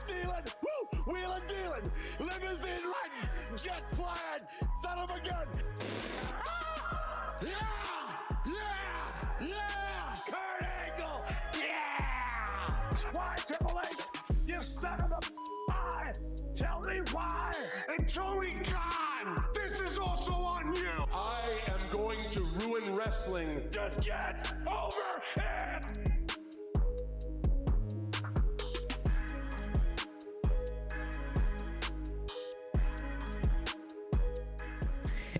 stealing, woo, wheeling dealing, limousine riding, jet flying, son of a gun. Yeah! Kurt Angle, yeah! Why, Triple H? You son of a why? Tell me why. And Tony Khan, this is also on you. I am going to ruin wrestling. Just get over it.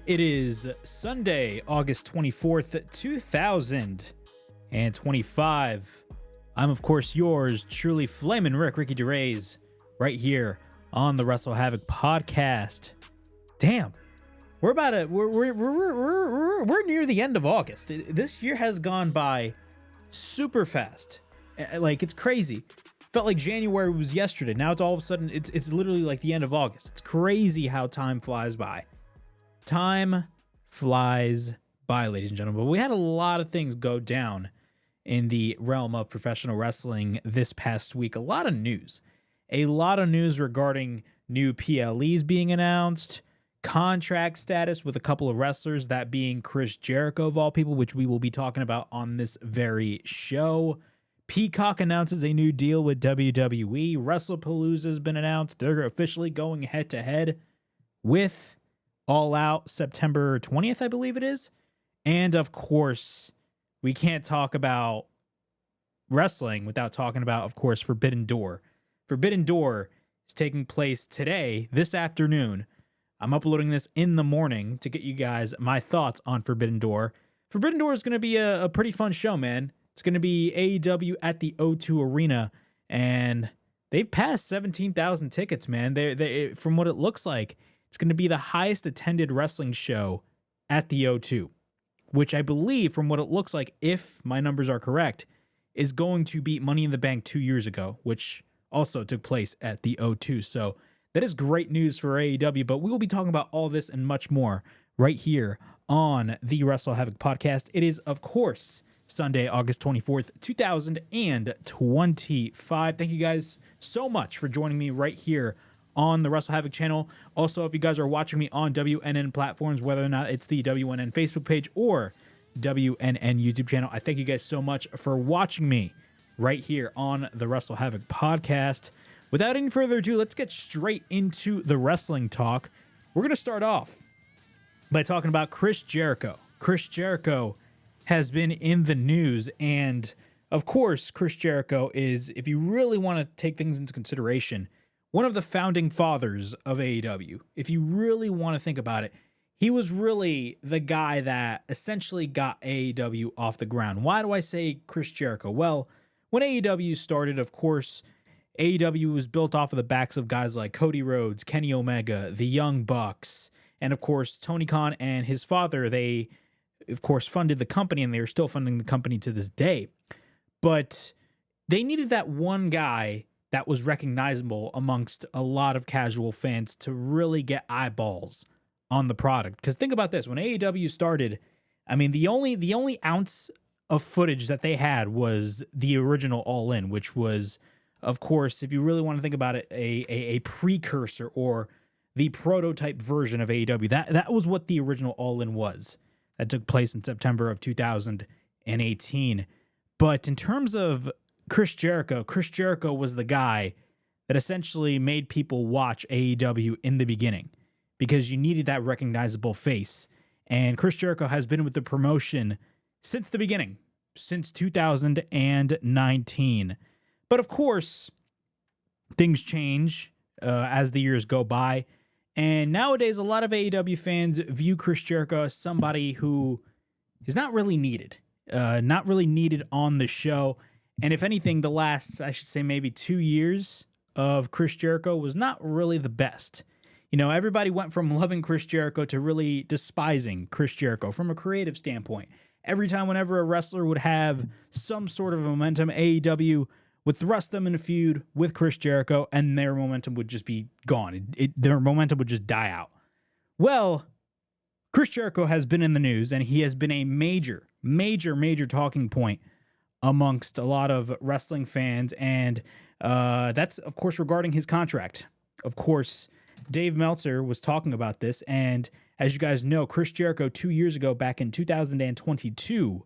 It is Sunday, August 24th, 2025. I'm, of course, yours, truly Flamin' Ricky Gervais, right here on the WrestleHavoc podcast. Damn, we're near the end of August. This year has gone by super fast. Like, it's crazy. Felt like January was yesterday. Now it's all of a sudden, it's literally like the end of August. It's crazy how time flies by. Time flies by, ladies and gentlemen. But we had a lot of things go down in the realm of professional wrestling this past week. A lot of news regarding new PLEs being announced, contract status with a couple of wrestlers, that being Chris Jericho of all people, which we will be talking about on this very show. Peacock announces a new deal with WWE. WrestlePalooza has been announced. They're officially going head to head with All Out September 20th, I believe it is. And of course, we can't talk about wrestling without talking about, of course, Forbidden Door. Forbidden Door is taking place today, this afternoon. I'm uploading this in the morning to get you guys my thoughts on Forbidden Door. Forbidden Door is going to be a pretty fun show, man. It's going to be AEW at the O2 Arena, and they've passed 17,000 tickets, man. They from what it looks like, it's going to be the highest attended wrestling show at the O2, which I believe, from what it looks like, if my numbers are correct, is going to beat Money in the Bank 2 years ago, which also took place at the O2. So that is great news for AEW, but we will be talking about all this and much more right here on the WrestleHavoc podcast. It is, of course, Sunday, August 24th, 2025. Thank you guys so much for joining me right here on the WrestleHavoc channel. Also, if you guys are watching me on WNN platforms, whether or not it's the WNN Facebook page or WNN YouTube channel, I thank you guys so much for watching me right here on the WrestleHavoc podcast. Without any further ado, let's get straight into the wrestling talk. We're going to start off by talking about Chris Jericho. Chris Jericho has been in the news, and of course, Chris Jericho is, if you really want to take things into consideration, one of the founding fathers of AEW. If you really want to think about it, he was really the guy that essentially got AEW off the ground. Why do I say Chris Jericho? Well, when AEW started, of course, AEW was built off of the backs of guys like Cody Rhodes, Kenny Omega, the Young Bucks, and of course, Tony Khan and his father. They, of course, funded the company, and they are still funding the company to this day. But they needed that one guy that was recognizable amongst a lot of casual fans to really get eyeballs on the product. Because think about this, when AEW started, I mean, the only ounce of footage that they had was the original All In, which was, of course, if you really want to think about it, a precursor or the prototype version of AEW. That was what the original All In was. That took place in September of 2018. But in terms of Chris Jericho was the guy that essentially made people watch AEW in the beginning because you needed that recognizable face. And Chris Jericho has been with the promotion since the beginning, since 2019. But of course, things change as the years go by. And nowadays, a lot of AEW fans view Chris Jericho as somebody who is not really needed on the show. And if anything, the last, I should say, maybe 2 years of Chris Jericho was not really the best. You know, everybody went from loving Chris Jericho to really despising Chris Jericho from a creative standpoint. Every time whenever a wrestler would have some sort of momentum, AEW would thrust them in a feud with Chris Jericho, and their momentum would just be gone. Their momentum would just die out. Well, Chris Jericho has been in the news, and he has been a major talking point amongst a lot of wrestling fans, and that's, of course, regarding his contract. Of course, Dave Meltzer was talking about this, and as you guys know, Chris Jericho 2 years ago, back in 2022,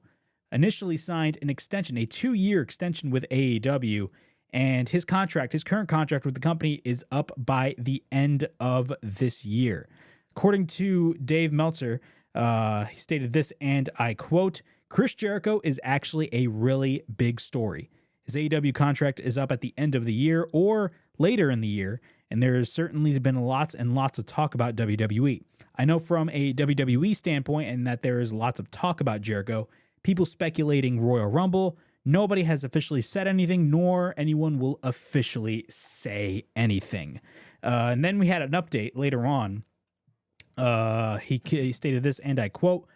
initially signed an extension, a 2-year extension with AEW, and his current contract with the company is up by the end of this year. According to Dave Meltzer, he stated this, and I quote, "Chris Jericho is actually a really big story. His AEW contract is up at the end of the year or later in the year, and there has certainly been lots and lots of talk about WWE. I know from a WWE standpoint and that there is lots of talk about Jericho, people speculating Royal Rumble. Nobody has officially said anything, nor anyone will officially say anything." And then we had an update later on. He stated this, and I quote,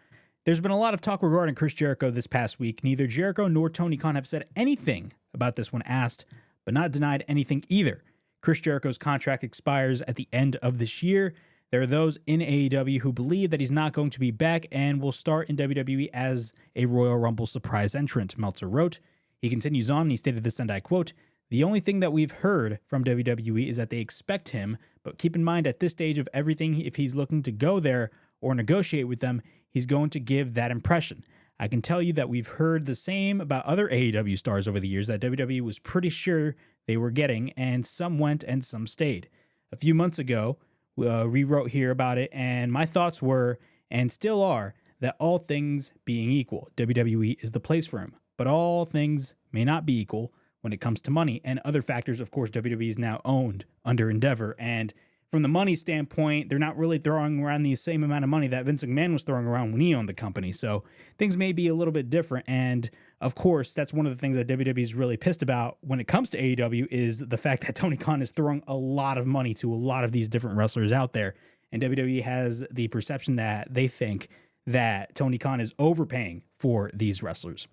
"There's been a lot of talk regarding Chris Jericho this past week. Neither Jericho nor Tony Khan have said anything about this when asked, but not denied anything either. Chris Jericho's contract expires at the end of this year. There are those in AEW who believe that he's not going to be back and will start in WWE as a Royal Rumble surprise entrant," Meltzer wrote. He continues on, and he stated this, and I quote, "The only thing that we've heard from WWE is that they expect him, but keep in mind at this stage of everything, if he's looking to go there or negotiate with them, he's going to give that impression. I can tell you that we've heard the same about other AEW stars over the years that WWE was pretty sure they were getting, and some went and some stayed. A few months ago, we wrote here about it, and my thoughts were, and still are, that all things being equal, WWE is the place for him. But all things may not be equal when it comes to money and other factors. Of course, WWE is now owned under Endeavor, and from the money standpoint, they're not really throwing around the same amount of money that Vince McMahon was throwing around when he owned the company. So things may be a little bit different. And of course, that's one of the things that WWE is really pissed about when it comes to AEW is the fact that Tony Khan is throwing a lot of money to a lot of these different wrestlers out there. And WWE has the perception that they think that Tony Khan is overpaying for these wrestlers.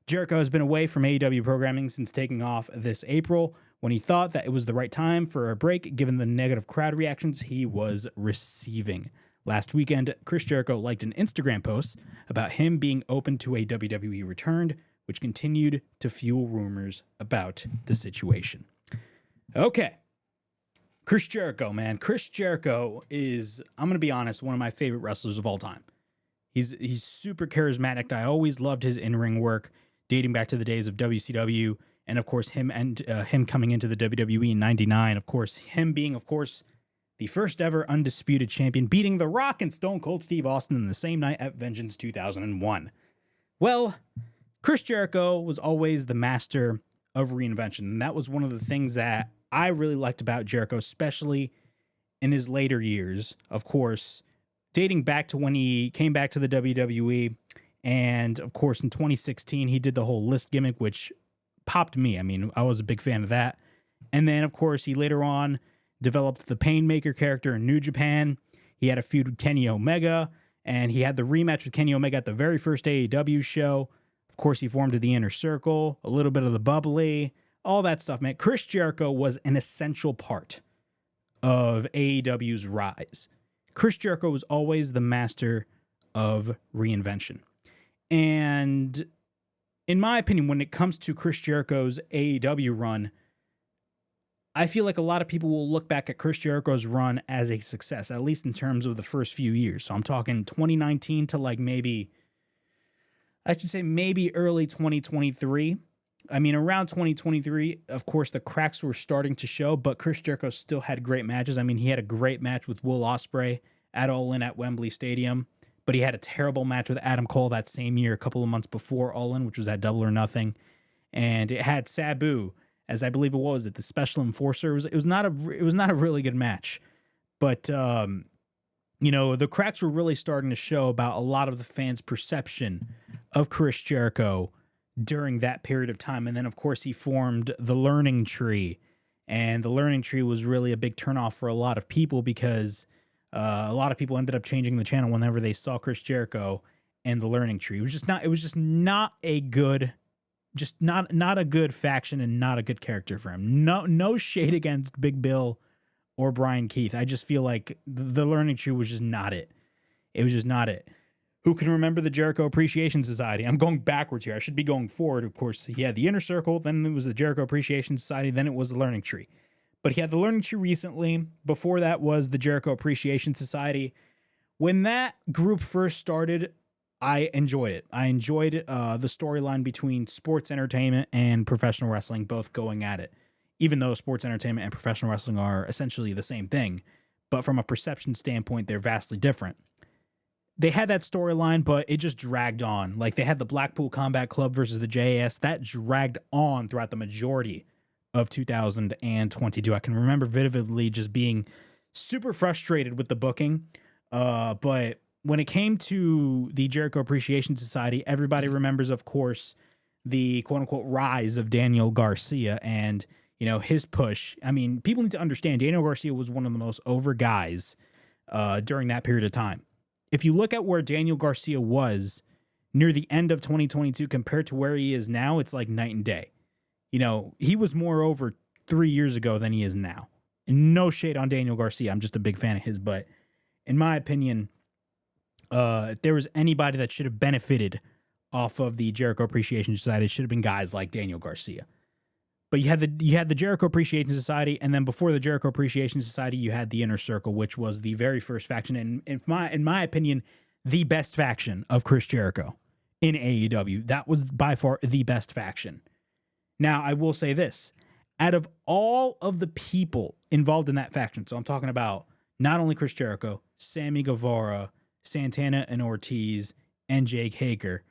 Jericho has been away from AEW programming since taking off this April, when he thought that it was the right time for a break given the negative crowd reactions he was receiving. Last weekend, Chris Jericho liked an Instagram post about him being open to a WWE return, which continued to fuel rumors about the situation. Okay. Chris Jericho, man. Chris Jericho is, I'm going to be honest, one of my favorite wrestlers of all time. He's super charismatic. I always loved his in-ring work, dating back to the days of WCW. And of course, him coming into the WWE in '99. Of course, him being, of course, the first ever undisputed champion, beating The Rock and Stone Cold Steve Austin in the same night at Vengeance 2001. Well, Chris Jericho was always the master of reinvention. And that was one of the things that I really liked about Jericho, especially in his later years. Of course, dating back to when he came back to the WWE. And of course, in 2016, he did the whole list gimmick, which popped me. I mean, I was a big fan of that. And then, of course, he later on developed the Painmaker character in New Japan. He had a feud with Kenny Omega, and he had the rematch with Kenny Omega at the very first AEW show. Of course, he formed the Inner Circle, a little bit of the Bubbly, all that stuff, man. Chris Jericho was an essential part of AEW's rise. Chris Jericho was always the master of reinvention. And in my opinion, when it comes to Chris Jericho's AEW run, I feel like a lot of people will look back at Chris Jericho's run as a success, at least in terms of the first few years. So I'm talking 2019 to maybe early 2023. I mean, around 2023, of course, the cracks were starting to show, but Chris Jericho still had great matches. I mean, he had a great match with Will Ospreay at All In at Wembley Stadium. But he had a terrible match with Adam Cole that same year, a couple of months before All In, which was at Double or Nothing. And it had Sabu, as I believe it was, the special enforcer. It was not a really good match. But, the cracks were really starting to show about a lot of the fans' perception of Chris Jericho during that period of time. And then, of course, he formed the Learning Tree. And the Learning Tree was really a big turnoff for a lot of people because a lot of people ended up changing the channel whenever they saw Chris Jericho and the Learning Tree. It was just not a good faction and not a good character for him. No shade against Big Bill or Brian Keith. I just feel like the Learning Tree was just not it. It was just not it. Who can remember the Jericho Appreciation Society? I'm going backwards here. I should be going forward, of course. He had the Inner Circle, then it was the Jericho Appreciation Society, then it was the Learning Tree. But he had the Learning Tree recently. Before that was the Jericho Appreciation Society. When that group first started, I enjoyed it. I enjoyed the storyline between sports entertainment and professional wrestling, both going at it. Even though sports entertainment and professional wrestling are essentially the same thing, but from a perception standpoint, they're vastly different. They had that storyline, but it just dragged on. Like, they had the Blackpool Combat Club versus the JAS. That dragged on throughout the majority of 2022. I can remember vividly just being super frustrated with the booking. But when it came to the Jericho Appreciation Society, everybody remembers, of course, the quote-unquote rise of Daniel Garcia and, you know, his push. I mean, people need to understand Daniel Garcia was one of the most over guys during that period of time. If you look at where Daniel Garcia was near the end of 2022 compared to where he is now, it's like night and day. You know, he was more over 3 years ago than he is now. And no shade on Daniel Garcia. I'm just a big fan of his. But in my opinion, if there was anybody that should have benefited off of the Jericho Appreciation Society, it should have been guys like Daniel Garcia. But you had the Jericho Appreciation Society, and then before the Jericho Appreciation Society, you had the Inner Circle, which was the very first faction, and in my opinion, the best faction of Chris Jericho in AEW. That was by far the best faction. Now, I will say this. Out of all of the people involved in that faction, so I'm talking about not only Chris Jericho, Sammy Guevara, Santana and Ortiz, and Jake Hager,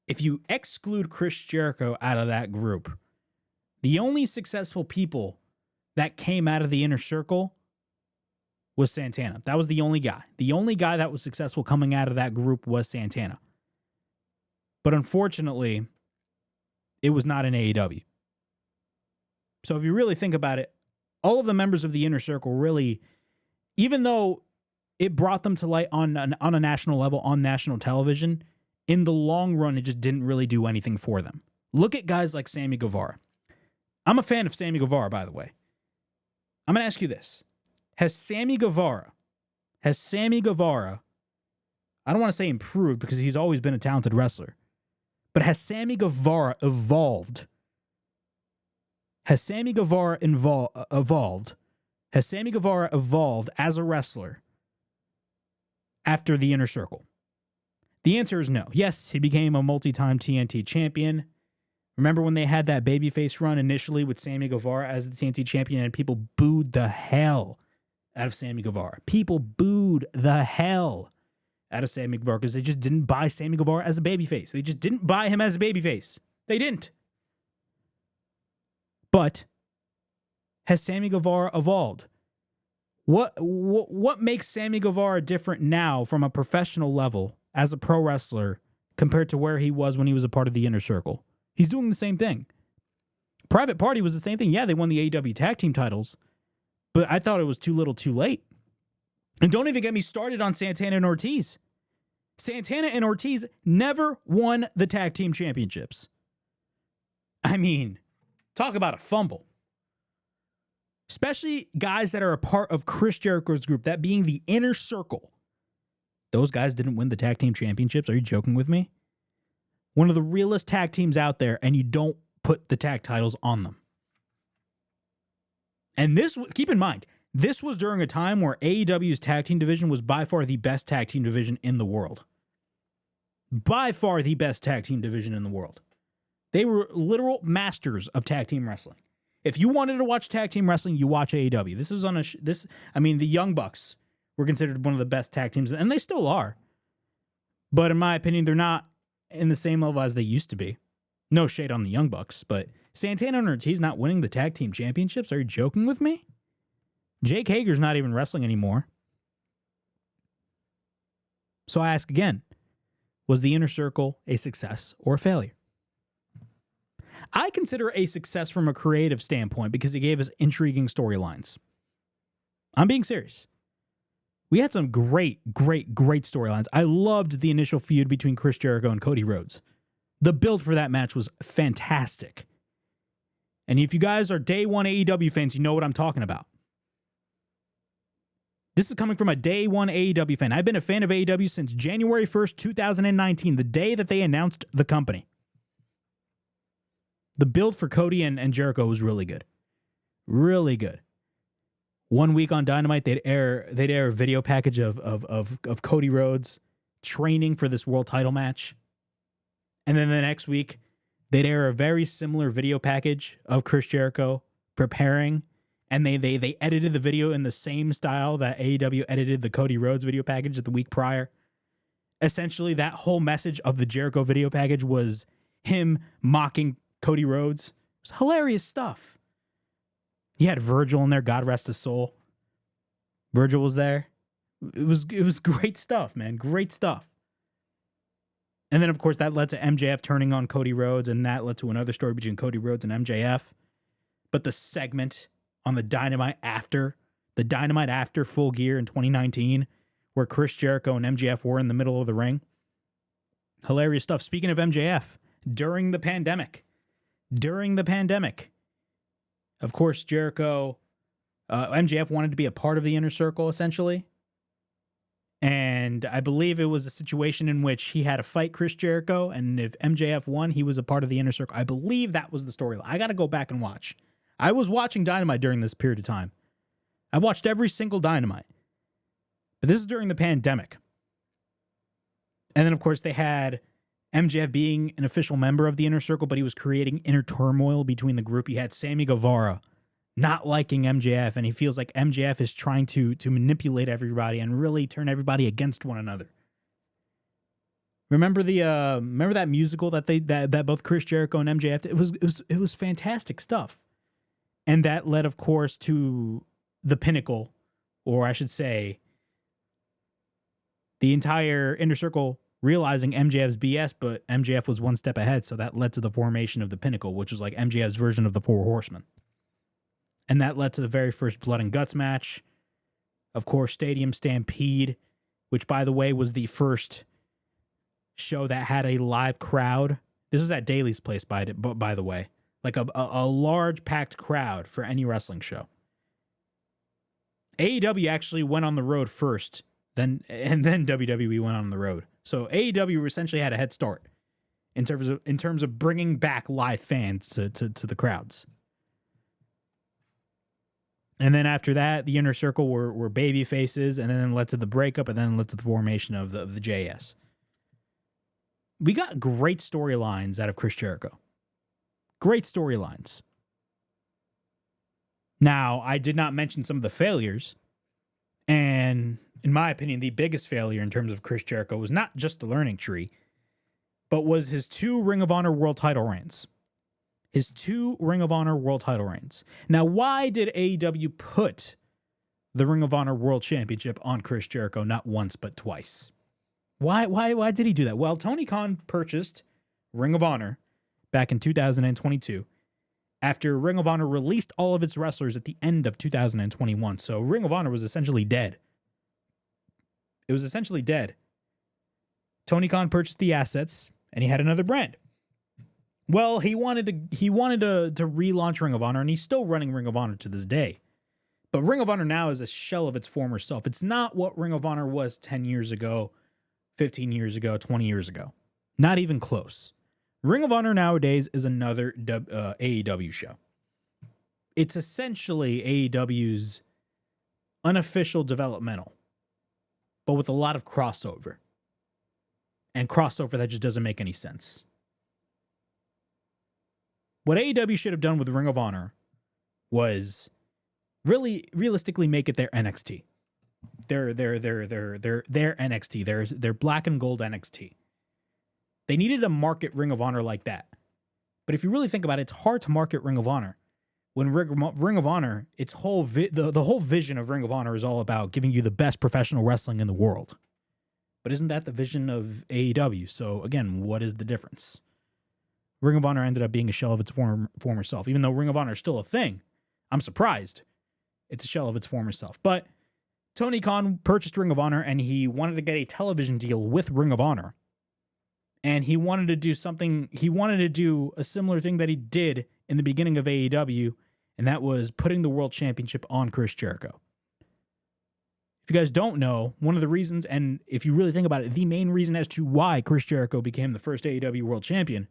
if you exclude Chris Jericho out of that group, the only successful people that came out of the Inner Circle was Santana. That was the only guy. The only guy that was successful coming out of that group was Santana. But unfortunately, it was not in AEW. So if you really think about it, all of the members of the Inner Circle really, even though it brought them to light on a national level, on national television, in the long run, it just didn't really do anything for them. Look at guys like Sammy Guevara. I'm a fan of Sammy Guevara, by the way. I'm going to ask you this. Has Sammy Guevara, I don't want to say improved because he's always been a talented wrestler, but has Sammy Guevara evolved? Has Sammy Guevara evolved? Has Sammy Guevara evolved as a wrestler after the Inner Circle? The answer is no. Yes, he became a multi-time TNT champion. Remember when they had that babyface run initially with Sammy Guevara as the TNT champion and people booed the hell out of Sammy Guevara? People booed the hell out of Sammy Guevara because they just didn't buy Sammy Guevara as a babyface. They just didn't buy him as a babyface. They didn't. But has Sammy Guevara evolved? What makes Sammy Guevara different now from a professional level as a pro wrestler compared to where he was when he was a part of the Inner Circle? He's doing the same thing. Private Party was the same thing. Yeah, they won the AEW tag team titles, but I thought it was too little too late. And don't even get me started on Santana and Ortiz. Santana and Ortiz never won the tag team championships. I mean, talk about a fumble. Especially guys that are a part of Chris Jericho's group, that being the Inner Circle. Those guys didn't win the tag team championships. Are you joking with me? One of the realest tag teams out there, and you don't put the tag titles on them. And this, keep in mind, this was during a time where AEW's tag team division was by far the best tag team division in the world. By far the best tag team division in the world. They were literal masters of tag team wrestling. If you wanted to watch tag team wrestling, you watch AEW. This is on the Young Bucks were considered one of the best tag teams, and they still are. But in my opinion, they're not in the same level as they used to be. No shade on the Young Bucks, but Santana and Ortiz not winning the tag team championships? Are you joking with me? Jake Hager's not even wrestling anymore. So I ask again, was the Inner Circle a success or a failure? I consider it a success from a creative standpoint because it gave us intriguing storylines. I'm being serious. We had some great storylines. I loved the initial feud between Chris Jericho and Cody Rhodes. The build for that match was fantastic. And if you guys are day one AEW fans, you know what I'm talking about. This is coming from a day one AEW fan. I've been a fan of AEW since January 1st, 2019, the day that they announced the company. The build for Cody and Jericho was really good. Really good. 1 week on Dynamite, they'd air a video package of Cody Rhodes training for this world title match. And then the next week, they'd air a very similar video package of Chris Jericho preparing. And they edited the video in the same style that AEW edited the Cody Rhodes video package the week prior. Essentially, that whole message of the Jericho video package was him mocking Cody Rhodes. It was hilarious stuff. He had Virgil in there, God rest his soul. Virgil was there. It was great stuff, man. Great stuff. And then, of course, that led to MJF turning on Cody Rhodes, and that led to another story between Cody Rhodes and MJF. But the segment on the Dynamite after Full Gear in 2019, where Chris Jericho and MJF were in the middle of the ring. Hilarious stuff. Speaking of MJF, during the pandemic, of course, MJF wanted to be a part of the Inner Circle, essentially. And I believe it was a situation in which he had to fight Chris Jericho, and if MJF won, he was a part of the Inner Circle. I believe that was the storyline. I got to go back and watch. I was watching Dynamite during this period of time. I've watched every single Dynamite. But this is during the pandemic. And then, of course, they had MJF being an official member of the Inner Circle, but he was creating inner turmoil between the group. You had Sammy Guevara not liking MJF, and he feels like MJF is trying to manipulate everybody and really turn everybody against one another. Remember that musical that both Chris Jericho and MJF did? It was fantastic stuff. And that led, of course, to the pinnacle, or I should say, the entire Inner Circle realizing MJF's BS, but MJF was one step ahead, so that led to the formation of the Pinnacle, which was like MJF's version of the Four Horsemen. And that led to the very first Blood and Guts match. Of course, Stadium Stampede, which, by the way, was the first show that had a live crowd. This was at Daly's Place, by the way. Like a large packed crowd for any wrestling show. AEW actually went on the road first, and then WWE went on the road. So AEW essentially had a head start in terms of bringing back live fans to the crowds. And then after that, the Inner Circle were baby faces, and then led to the breakup, and then led to the formation of the JS. We got great storylines out of Chris Jericho. Great storylines. Now, I did not mention some of the failures. And in my opinion, the biggest failure in terms of Chris Jericho was not just the learning tree, but was his 2 Ring of Honor world title reigns. His 2 Ring of Honor world title reigns. Now, why did AEW put the Ring of Honor World Championship on Chris Jericho not once but twice? Why did he do that? Well, Tony Khan purchased Ring of Honor back in 2022 after Ring of Honor released all of its wrestlers at the end of 2021. So Ring of Honor was essentially dead. It was essentially dead. Tony Khan purchased the assets, and he had another brand. Well, he wanted to relaunch Ring of Honor, and he's still running Ring of Honor to this day. But Ring of Honor now is a shell of its former self. It's not what Ring of Honor was 10 years ago, 15 years ago, 20 years ago. Not even close. Ring of Honor nowadays is another AEW show. It's essentially AEW's unofficial developmental, but with a lot of crossover. And crossover that just doesn't make any sense. What AEW should have done with Ring of Honor was really realistically make it their NXT. Their NXT. Their black and gold NXT. They needed to market Ring of Honor like that. But if you really think about it, it's hard to market Ring of Honor when Ring of Honor, its whole the whole vision of Ring of Honor is all about giving you the best professional wrestling in the world. But isn't that the vision of AEW? So again, what is the difference? Ring of Honor ended up being a shell of its former self. Even though Ring of Honor is still a thing, I'm surprised it's a shell of its former self. But Tony Khan purchased Ring of Honor, and he wanted to get a television deal with Ring of Honor. And he wanted to do something, he wanted to do a similar thing that he did in the beginning of AEW, and that was putting the World Championship on Chris Jericho. If you guys don't know, one of the reasons, and if you really think about it, the main reason as to why Chris Jericho became the first AEW World Champion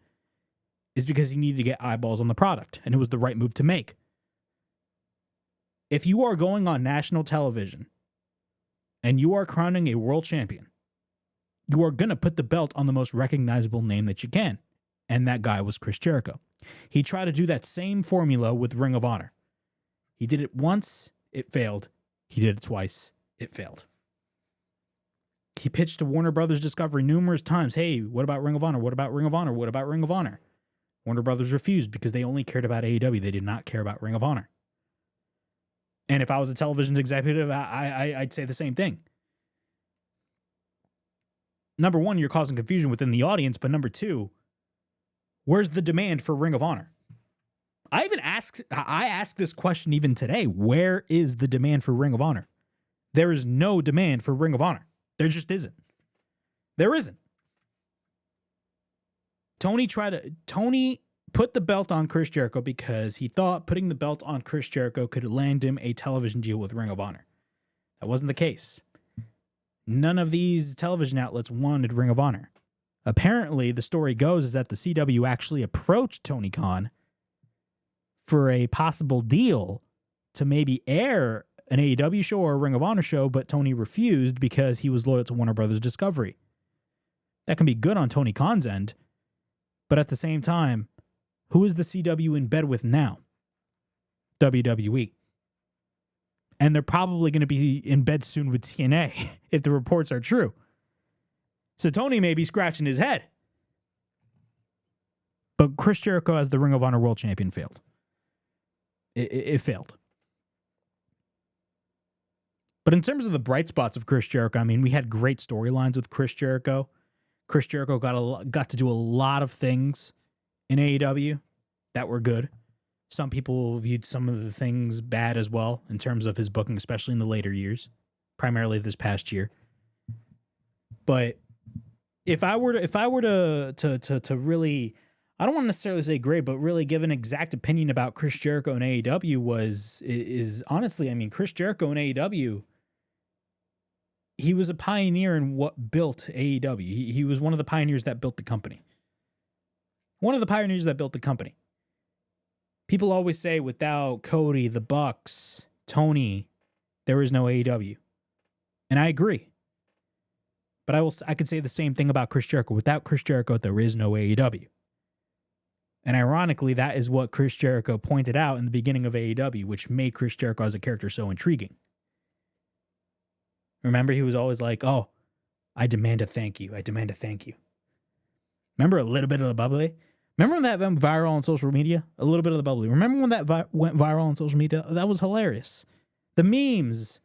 is because he needed to get eyeballs on the product, and it was the right move to make. If you are going on national television and you are crowning a world champion, you are going to put the belt on the most recognizable name that you can, and that guy was Chris Jericho. He tried to do that same formula with Ring of Honor. He did it once, it failed. He did it twice, it failed. He pitched to Warner Brothers Discovery numerous times, hey, what about Ring of Honor? What about Ring of Honor? What about Ring of Honor? Warner Brothers refused because they only cared about AEW. They did not care about Ring of Honor. And if I was a television executive, I'd say the same thing. Number one, you're causing confusion within the audience, but number two, where's the demand for Ring of Honor? I asked this question even today. Where is the demand for Ring of Honor? There is no demand for Ring of Honor. There just isn't. There isn't. Tony put the belt on Chris Jericho because he thought putting the belt on Chris Jericho could land him a television deal with Ring of Honor. That wasn't the case. None of these television outlets wanted Ring of Honor. Apparently, the story goes is that the CW actually approached Tony Khan for a possible deal to maybe air an AEW show or a Ring of Honor show, but Tony refused because he was loyal to Warner Brothers Discovery. That can be good on Tony Khan's end, but at the same time, who is the CW in bed with now? WWE. And they're probably going to be in bed soon with TNA if the reports are true. So Tony may be scratching his head. But Chris Jericho as the Ring of Honor World Champion failed. It failed. But in terms of the bright spots of Chris Jericho, I mean, we had great storylines with Chris Jericho. Chris Jericho got to do a lot of things in AEW that were good. Some people viewed some of the things bad as well in terms of his booking, especially in the later years, primarily this past year. But if I were to really, I don't want to necessarily say great, but really give an exact opinion about Chris Jericho and AEW is honestly, I mean, Chris Jericho and AEW, he was a pioneer in what built AEW. He was one of the pioneers that built the company. One of the pioneers that built the company. People always say without Cody, the Bucks, Tony, there is no AEW. And I agree. But I could say the same thing about Chris Jericho. Without Chris Jericho, there is no AEW. And ironically, that is what Chris Jericho pointed out in the beginning of AEW, which made Chris Jericho as a character so intriguing. Remember, he was always like, oh, I demand a thank you. I demand a thank you. Remember a little bit of the bubbly? Remember when that went viral on social media? A little bit of the bubbly. Remember when that went viral on social media? That was hilarious. The memes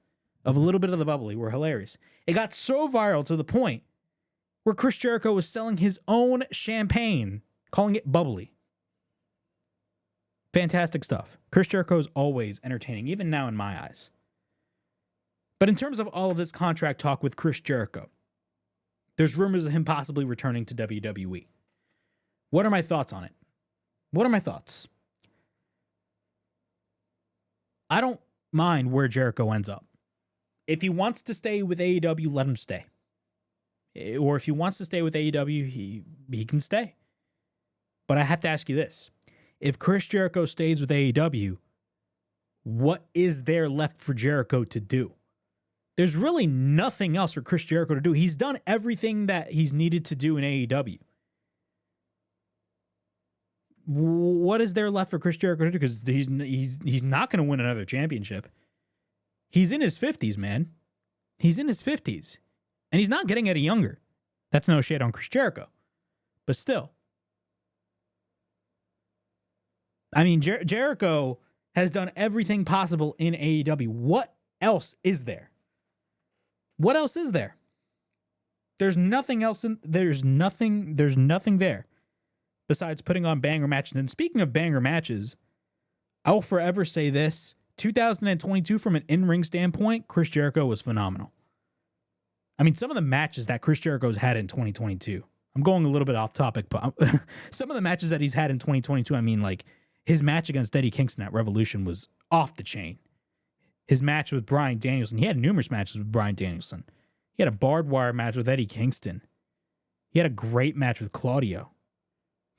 of a little bit of the bubbly were hilarious. It got so viral to the point where Chris Jericho was selling his own champagne, calling it bubbly. Fantastic stuff. Chris Jericho is always entertaining, even now in my eyes. But in terms of all of this contract talk with Chris Jericho, there's rumors of him possibly returning to WWE. What are my thoughts on it? What are my thoughts? I don't mind where Jericho ends up. If he wants to stay with AEW, let him stay. Or if he wants to stay with AEW, he can stay. But I have to ask you this. If Chris Jericho stays with AEW, what is there left for Jericho to do? There's really nothing else for Chris Jericho to do. He's done everything that he's needed to do in AEW. What is there left for Chris Jericho to do? Because he's not going to win another championship. He's in his 50s, man. He's in his 50s. And he's not getting any younger. That's no shade on Chris Jericho. But still. I mean, Jericho has done everything possible in AEW. What else is there? What else is there? There's nothing else. There's nothing there besides putting on banger matches. And speaking of banger matches, I will forever say this. 2022, from an in-ring standpoint, Chris Jericho was phenomenal. I mean, some of the matches that Chris Jericho's had in 2022, I'm going a little bit off topic, but some of the matches that he's had in 2022, I mean, like his match against Eddie Kingston at Revolution was off the chain. his match with Bryan Danielson. He had numerous matches with Bryan Danielson. He had a barbed wire match with Eddie Kingston. He had a great match with Claudio.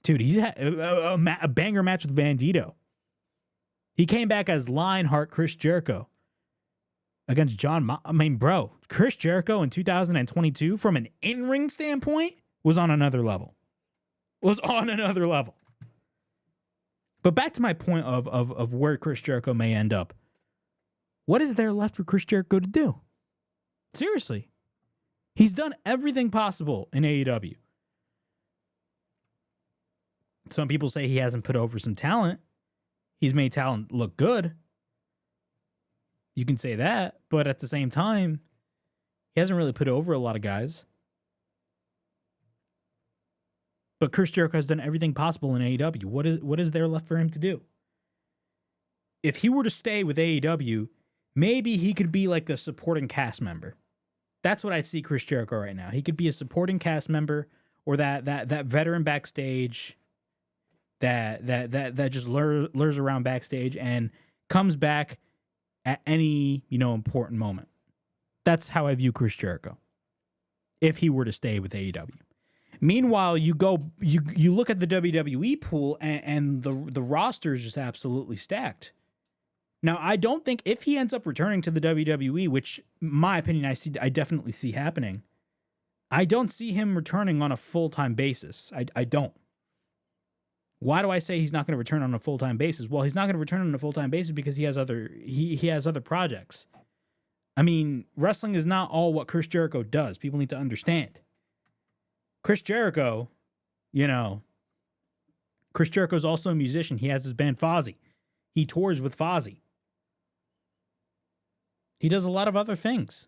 Dude, he's had a banger match with Bandito. He came back as Lionheart Chris Jericho against bro, Chris Jericho in 2022, from an in-ring standpoint, was on another level. But back to my point of where Chris Jericho may end up. What is there left for Chris Jericho to do? Seriously. He's done everything possible in AEW. Some people say he hasn't put over some talent. He's made talent look good. You can say that, but at the same time, he hasn't really put over a lot of guys. But Chris Jericho has done everything possible in AEW. What is there left for him to do? If he were to stay with AEW, maybe he could be like a supporting cast member. That's what I see Chris Jericho right now. He could be a supporting cast member, or that veteran backstage that just lures around backstage and comes back at any, important moment. That's how I view Chris Jericho, if he were to stay with AEW. Meanwhile, you look at the WWE pool, and the roster is just absolutely stacked. Now, I don't think, if he ends up returning to the WWE, which, in my opinion, I definitely see happening, I don't see him returning on a full-time basis. I don't. Why do I say he's not going to return on a full-time basis? Well, he's not going to return on a full-time basis because he has other projects. I mean, wrestling is not all what Chris Jericho does. People need to understand. Chris Jericho, Chris Jericho's also a musician. He has his band Fozzy. He tours with Fozzy. He does a lot of other things.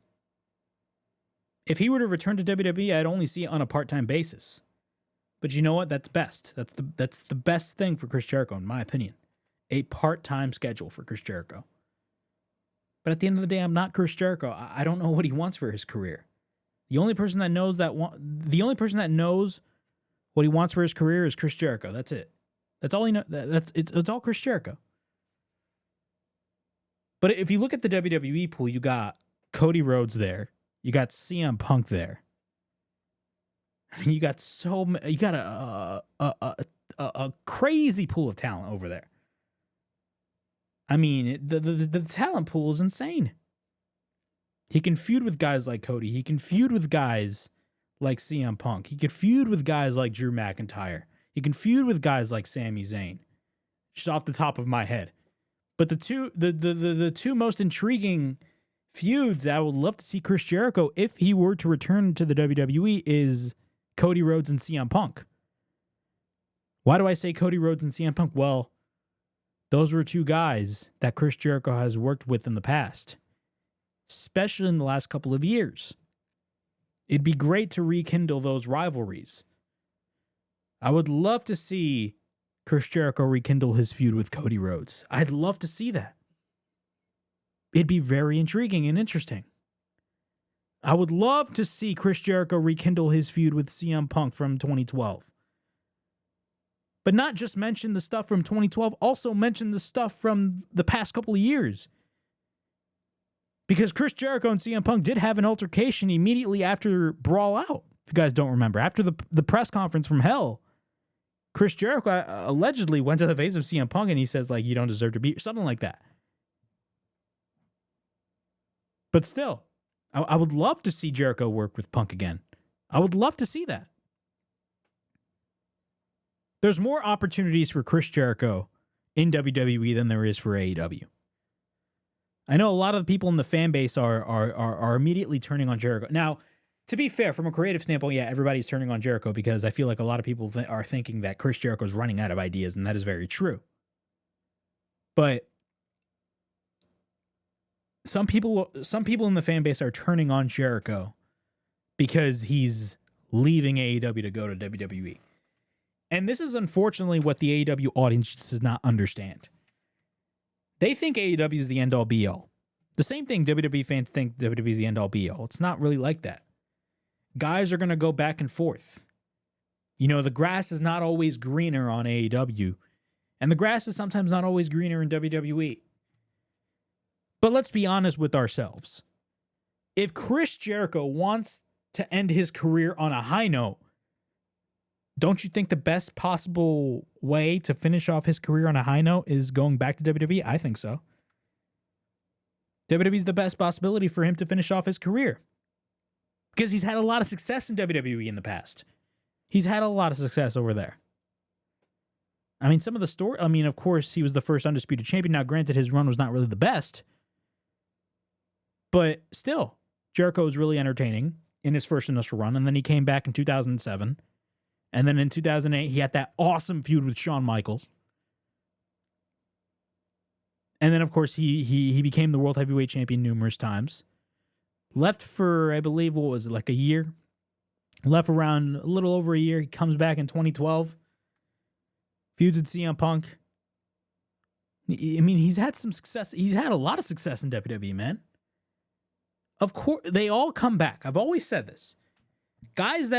If he were to return to WWE, I'd only see it on a part-time basis. But you know what? That's best. That's the best thing for Chris Jericho, in my opinion. A part-time schedule for Chris Jericho. But at the end of the day, I'm not Chris Jericho. I don't know what he wants for his career. The only person that knows what he wants for his career is Chris Jericho. That's it. That's all he knows. It's all Chris Jericho. But if you look at the WWE pool, you got Cody Rhodes there. You got CM Punk there. I mean, you got a crazy pool of talent over there. I mean, the talent pool is insane. He can feud with guys like Cody. He can feud with guys like CM Punk. He could feud with guys like Drew McIntyre. He can feud with guys like Sami Zayn. Just off the top of my head. But the two most intriguing feuds that I would love to see Chris Jericho, if he were to return to the WWE, is Cody Rhodes and CM Punk. Why do I say Cody Rhodes and CM Punk? Well, those were two guys that Chris Jericho has worked with in the past, especially in the last couple of years. It'd be great to rekindle those rivalries. I would love to see Chris Jericho rekindle his feud with Cody Rhodes. I'd love to see that. It'd be very intriguing and interesting. I would love to see Chris Jericho rekindle his feud with CM Punk from 2012. But not just mention the stuff from 2012, also mention the stuff from the past couple of years. Because Chris Jericho and CM Punk did have an altercation immediately after Brawl Out, if you guys don't remember. After the press conference from Hell, Chris Jericho allegedly went to the face of CM Punk and he says, like, you don't deserve to be, something like that. But still, I would love to see Jericho work with Punk again. I would love to see that. There's more opportunities for Chris Jericho in WWE than there is for AEW. I know a lot of the people in the fan base are immediately turning on Jericho. Now, to be fair, from a creative standpoint, yeah, everybody's turning on Jericho because I feel like a lot of people are thinking that Chris Jericho is running out of ideas, and that is very true. But some people in the fan base are turning on Jericho because he's leaving AEW to go to WWE. And this is unfortunately what the AEW audience does not understand. They think AEW is the end-all be-all. The same thing WWE fans think WWE is the end-all be-all. It's not really like that. Guys are going to go back and forth. You know, the grass is not always greener on AEW, and the grass is sometimes not always greener in WWE. But let's be honest with ourselves. If Chris Jericho wants to end his career on a high note, don't you think the best possible way to finish off his career on a high note is going back to WWE? I think so. WWE is the best possibility for him to finish off his career because he's had a lot of success in WWE in the past. He's had a lot of success over there. I mean, some of the story, of course, he was the first undisputed champion. Now, granted, his run was not really the best, but still, Jericho was really entertaining in his first initial run, and then he came back in 2007, and then in 2008, he had that awesome feud with Shawn Michaels. And then, of course, he became the World Heavyweight Champion numerous times. Left for, I believe, what was it, like a year? Left around a little over a year. He comes back in 2012. Feuds with CM Punk. I mean, he's had some success. He's had a lot of success in WWE, man. Of course, they all come back. I've always said this. Guys,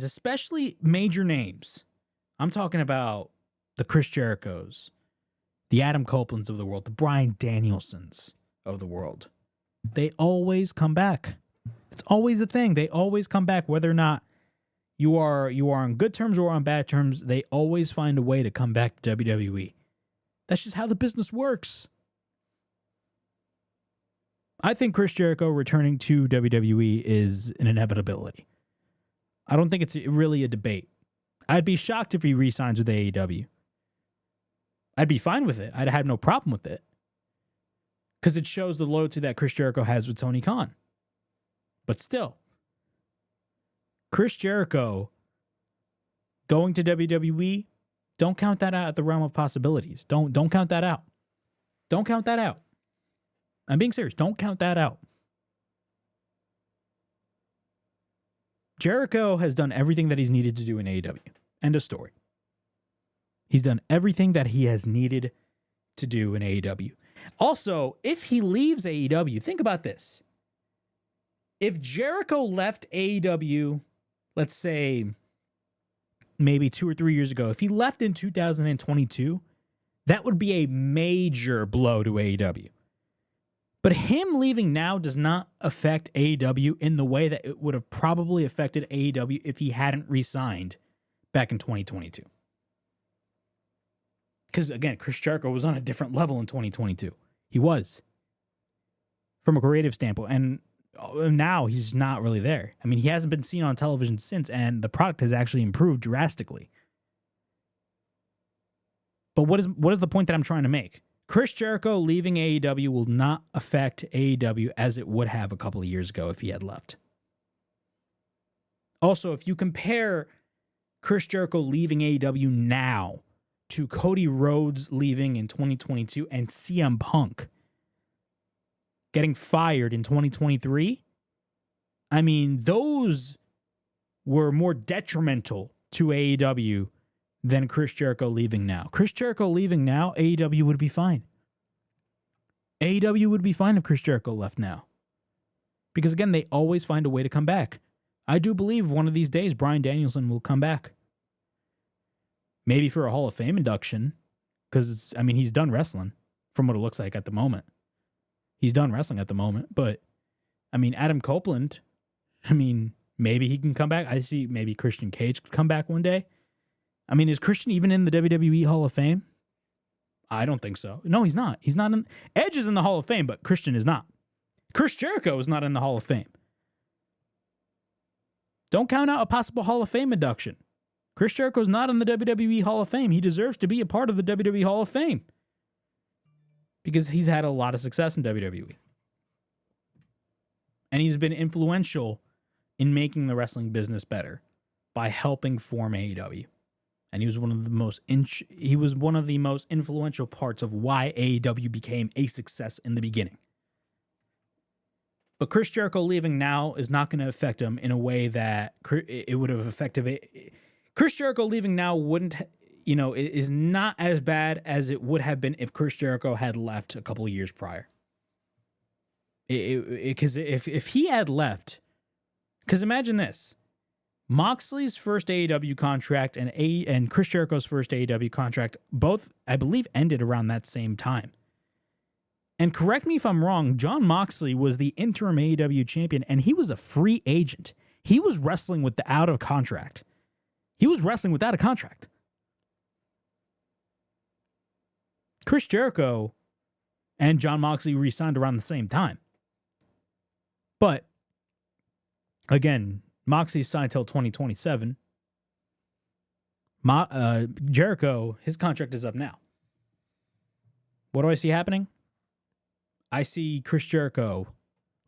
especially major names. I'm talking about the Chris Jerichos, the Adam Copelands of the world, the Bryan Danielsons of the world. They always come back. It's always a thing. They always come back, whether or not you are on good terms or on bad terms. They always find a way to come back to WWE. That's just how the business works. I think Chris Jericho returning to WWE is an inevitability. I don't think it's really a debate. I'd be shocked if he re-signs with AEW. I'd be fine with it. I'd have no problem with it. Because it shows the loyalty that Chris Jericho has with Tony Khan. But still, Chris Jericho going to WWE, don't count that out at the realm of possibilities. Don't count that out. Don't count that out. I'm being serious. Don't count that out. Jericho has done everything that he's needed to do in AEW. End of story. He's done everything that he has needed to do in AEW. Also, if he leaves AEW, think about this. If Jericho left AEW, let's say maybe 2 or 3 years ago, if he left in 2022, that would be a major blow to AEW. But him leaving now does not affect AEW in the way that it would have probably affected AEW if he hadn't re-signed back in 2022. Because, again, Chris Jericho was on a different level in 2022. He was. From a creative standpoint. And now he's not really there. I mean, he hasn't been seen on television since, and the product has actually improved drastically. But what is the point that I'm trying to make? Chris Jericho leaving AEW will not affect AEW as it would have a couple of years ago if he had left. Also, if you compare Chris Jericho leaving AEW now to Cody Rhodes leaving in 2022 and CM Punk getting fired in 2023, I mean, those were more detrimental to AEW than Chris Jericho leaving now. Chris Jericho leaving now, AEW would be fine. AEW would be fine if Chris Jericho left now. Because again, they always find a way to come back. I do believe one of these days Bryan Danielson will come back. Maybe for a Hall of Fame induction. Because, I mean, he's done wrestling from what it looks like at the moment. He's done wrestling at the moment. But, I mean, Adam Copeland, I mean, maybe he can come back. I see maybe Christian Cage could come back one day. I mean, is Christian even in the WWE Hall of Fame? I don't think so. No, he's not. He's not in. Edge is in the Hall of Fame, but Christian is not. Chris Jericho is not in the Hall of Fame. Don't count out a possible Hall of Fame induction. Chris Jericho's not in the WWE Hall of Fame. He deserves to be a part of the WWE Hall of Fame because he's had a lot of success in WWE. And he's been influential in making the wrestling business better by helping form AEW. And he was one of the most influential parts of why AEW became a success in the beginning. But Chris Jericho leaving now is not going to affect him in a way that it would have affected it. Chris Jericho leaving now is not as bad as it would have been if Chris Jericho had left a couple of years prior. Because if he had left, because imagine this. Moxley's first AEW contract and Chris Jericho's first AEW contract both, I believe, ended around that same time. And correct me if I'm wrong, Jon Moxley was the interim AEW champion, and he was a free agent. He was wrestling without a contract. Chris Jericho and Jon Moxley re-signed around the same time. But, again, Moxley signed till 2027. Jericho, his contract is up now. What do I see happening? I see Chris Jericho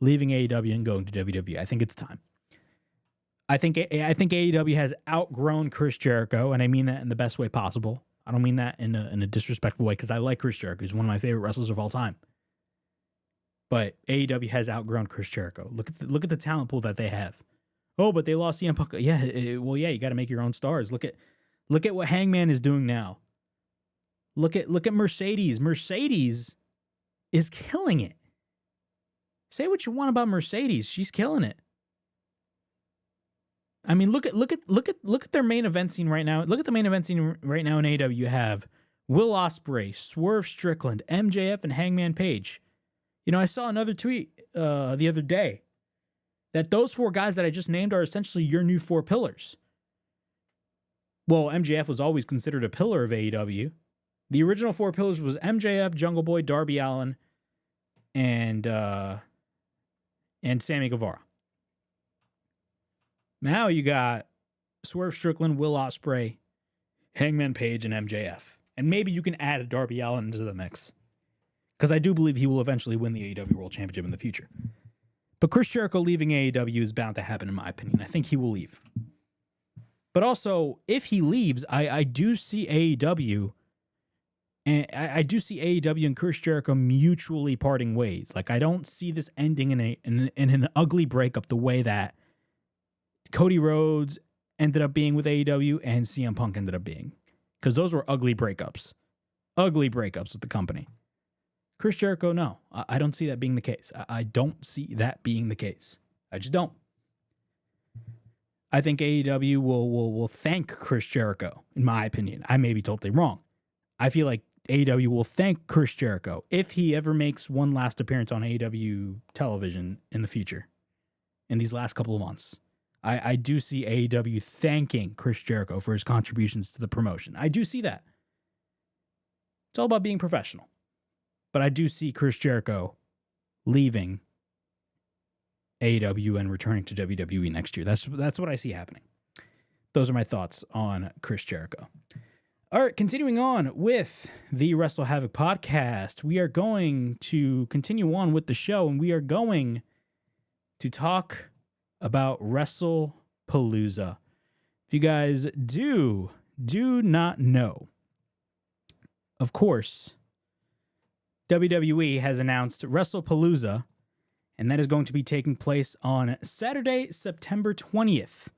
leaving AEW and going to WWE. I think it's time. I think AEW has outgrown Chris Jericho, and I mean that in the best way possible. I don't mean that in a disrespectful way, because I like Chris Jericho. He's one of my favorite wrestlers of all time. But AEW has outgrown Chris Jericho. Look at the talent pool that they have. Oh, but they lost CM Punk. Yeah, you got to make your own stars. Look at what Hangman is doing now. Look at Mercedes. Mercedes is killing it. Say what you want about Mercedes, she's killing it. I mean, look at their main event scene right now. Look at the main event scene right now in AEW. You have Will Ospreay, Swerve Strickland, MJF, and Hangman Page. You know, I saw another tweet the other day that those four guys that I just named are essentially your new four pillars. Well, MJF was always considered a pillar of AEW. The original four pillars was MJF, Jungle Boy, Darby Allin, and Sammy Guevara. Now you got Swerve Strickland, Will Ospreay, Hangman Page, and MJF. And maybe you can add a Darby Allin into the mix, because I do believe he will eventually win the AEW World Championship in the future. But Chris Jericho leaving AEW is bound to happen, in my opinion. I think he will leave. But also, if he leaves, I do see AEW, and I do see AEW and Chris Jericho mutually parting ways. Like, I don't see this ending in an ugly breakup the way that Cody Rhodes ended up being with AEW and CM Punk ended up being. Because those were ugly breakups. Ugly breakups with the company. Chris Jericho, no. I don't see that being the case. I don't see that being the case. I just don't. I think AEW will thank Chris Jericho, in my opinion. I may be totally wrong. I feel like AEW will thank Chris Jericho if he ever makes one last appearance on AEW television in the future, in these last couple of months. I do see AEW thanking Chris Jericho for his contributions to the promotion. I do see that. It's all about being professional. But I do see Chris Jericho leaving AEW and returning to WWE next year. That's what I see happening. Those are my thoughts on Chris Jericho. All right, continuing on with the WrestleHavoc podcast, we are going to continue on with the show, and we are going to talk about WrestlePalooza. If you guys do not know, of course, WWE has announced WrestlePalooza, and that is going to be taking place on Saturday, September 20th,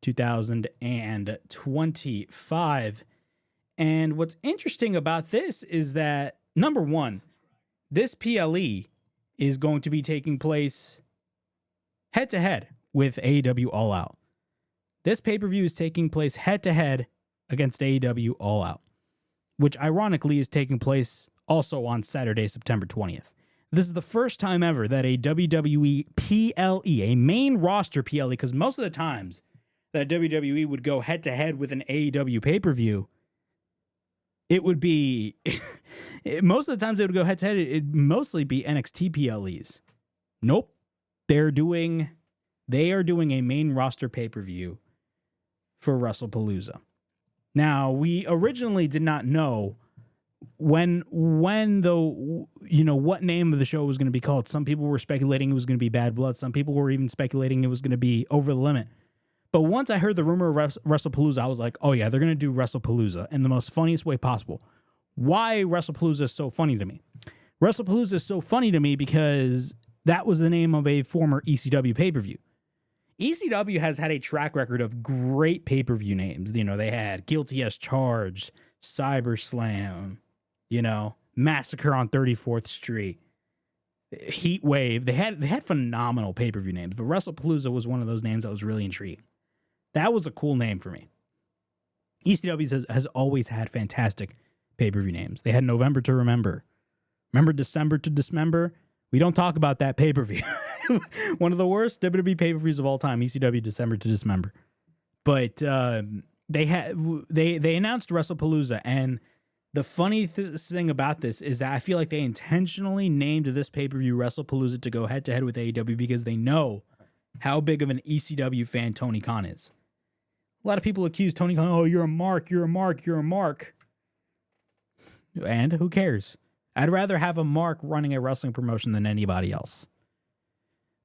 2025. And what's interesting about this is that, number one, this PLE is going to be taking place head-to-head with AEW All Out. This pay-per-view is taking place head-to-head against AEW All Out, which ironically is taking place also on Saturday, September 20th. This is the first time ever that a WWE PLE, a main roster PLE, because most of the times that WWE would go head-to-head with an AEW pay-per-view, it would be, most of the times they would go head-to-head, it'd mostly be NXT PLEs. Nope. They are doing a main roster pay-per-view for WrestlePalooza. Now, we originally did not know what name of the show was going to be called. Some people were speculating it was going to be Bad Blood. Some people were even speculating it was going to be Over the Limit. But once I heard the rumor of WrestlePalooza, I was like, oh yeah, they're going to do WrestlePalooza in the most funniest way possible. Why WrestlePalooza is so funny to me? WrestlePalooza is so funny to me because that was the name of a former ECW pay-per-view. ECW has had a track record of great pay-per-view names. You know, they had Guilty as Charged, CyberSlam, Massacre on 34th Street, Heat Wave. They had phenomenal pay-per-view names, but WrestlePalooza was one of those names that was really intriguing. That was a cool name for me. ECW has always had fantastic pay-per-view names. They had November to Remember, Remember December to Dismember? We don't talk about that pay-per-view. One of the worst WWE pay-per-views of all time, ECW December to Dismember. But they announced WrestlePalooza, and the funny thing about this is that I feel like they intentionally named this pay-per-view WrestlePalooza to go head-to-head with AEW because they know how big of an ECW fan Tony Khan is. A lot of people accuse Tony Khan, oh, you're a mark, you're a mark, you're a mark. And who cares? I'd rather have a mark running a wrestling promotion than anybody else.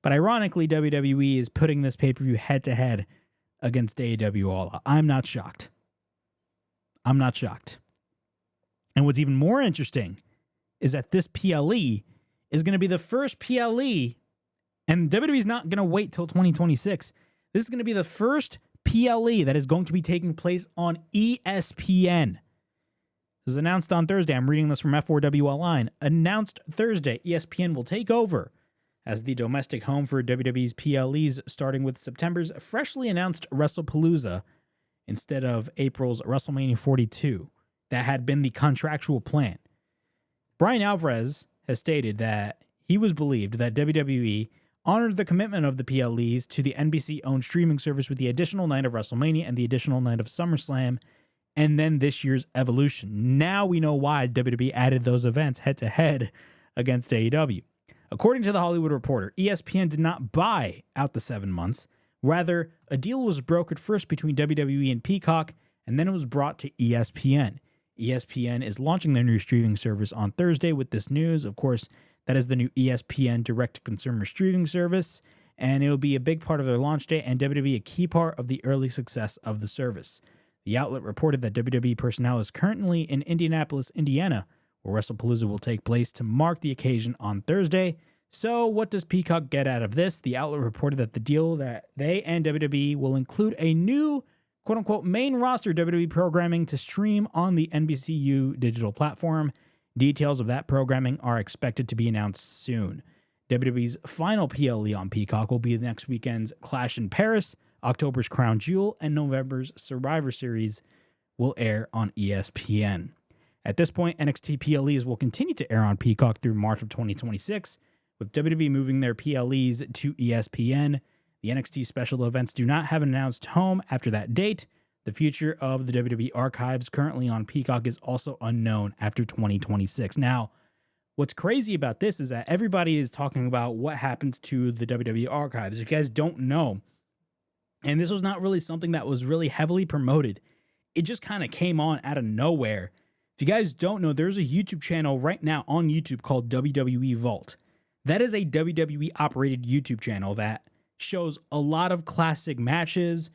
But ironically, WWE is putting this pay-per-view head-to-head against AEW All Out. I'm not shocked. I'm not shocked. And what's even more interesting is that this PLE is going to be the first PLE, and WWE's not going to wait till 2026. This is going to be the first PLE that is going to be taking place on ESPN. This was announced on Thursday. I'm reading this from F4W Online. Announced Thursday, ESPN will take over as the domestic home for WWE's PLEs, starting with September's freshly announced WrestlePalooza instead of April's WrestleMania 42. That had been the contractual plan. Brian Alvarez has stated that he was believed that WWE honored the commitment of the PLEs to the NBC-owned streaming service with the additional night of WrestleMania and the additional night of SummerSlam, and then this year's Evolution. Now we know why WWE added those events head-to-head against AEW. According to The Hollywood Reporter, ESPN did not buy out the 7 months. Rather, a deal was brokered first between WWE and Peacock, and then it was brought to ESPN. ESPN is launching their new streaming service on Thursday with this news. Of course, that is the new ESPN direct-to-consumer streaming service, and it will be a big part of their launch day and WWE a key part of the early success of the service. The outlet reported that WWE personnel is currently in Indianapolis, Indiana, where WrestlePalooza will take place to mark the occasion on Thursday. So what does Peacock get out of this? The outlet reported that the deal that they and WWE will include a new quote-unquote main roster WWE programming to stream on the NBCU digital platform. Details of that programming are expected to be announced soon. WWE's final PLE on Peacock will be next weekend's Clash in Paris, October's Crown Jewel, and November's Survivor Series will air on ESPN. At this point, NXT PLEs will continue to air on Peacock through March of 2026, with WWE moving their PLEs to ESPN. The NXT special events do not have an announced home after that date. The future of the WWE archives currently on Peacock is also unknown after 2026. Now, what's crazy about this is that everybody is talking about what happens to the WWE archives. If you guys don't know, and this was not really something that was really heavily promoted, it just kind of came on out of nowhere. If you guys don't know, there's a YouTube channel right now on YouTube called WWE Vault. That is a WWE operated YouTube channel that shows a lot of classic matches,